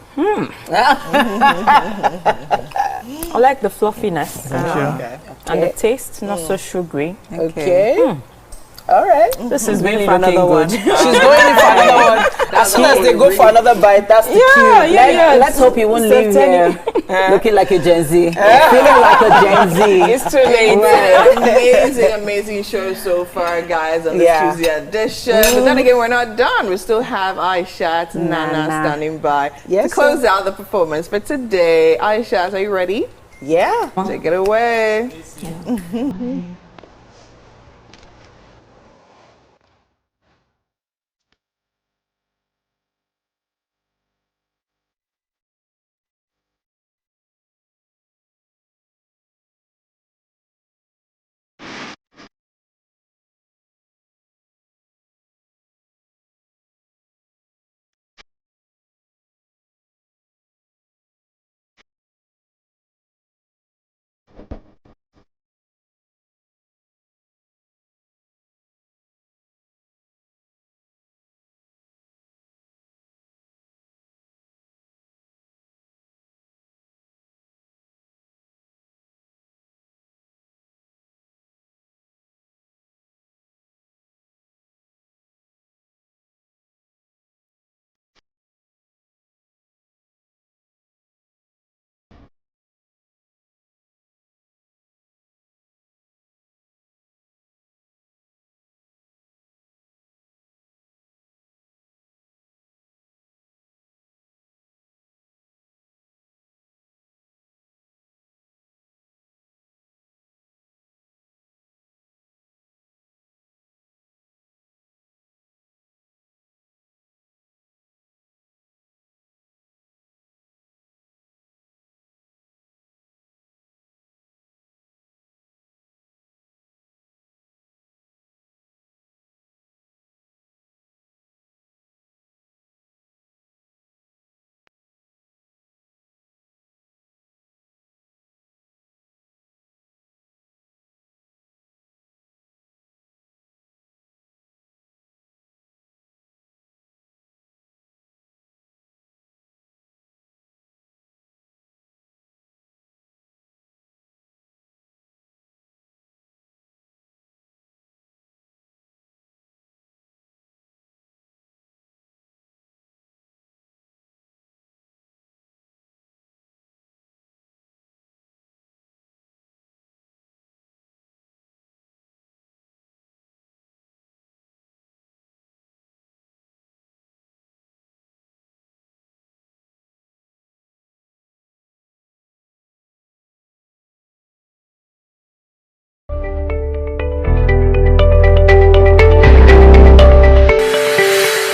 I like the fluffiness. Okay. And the taste, not so sugary. Okay. All right. This is really for looking another good. one. She's going in for another one. As soon as they go for another bite, that's the cue. Let's hope you won't leave here looking like a Gen Z. Feeling like a Gen Z. It's too late. Amazing show so far, guys, on this Tuesday edition. But then again, we're not done. We still have Aishat and Nana standing by to close out the performance for today. Aishat, are you ready? Yeah. Take it away.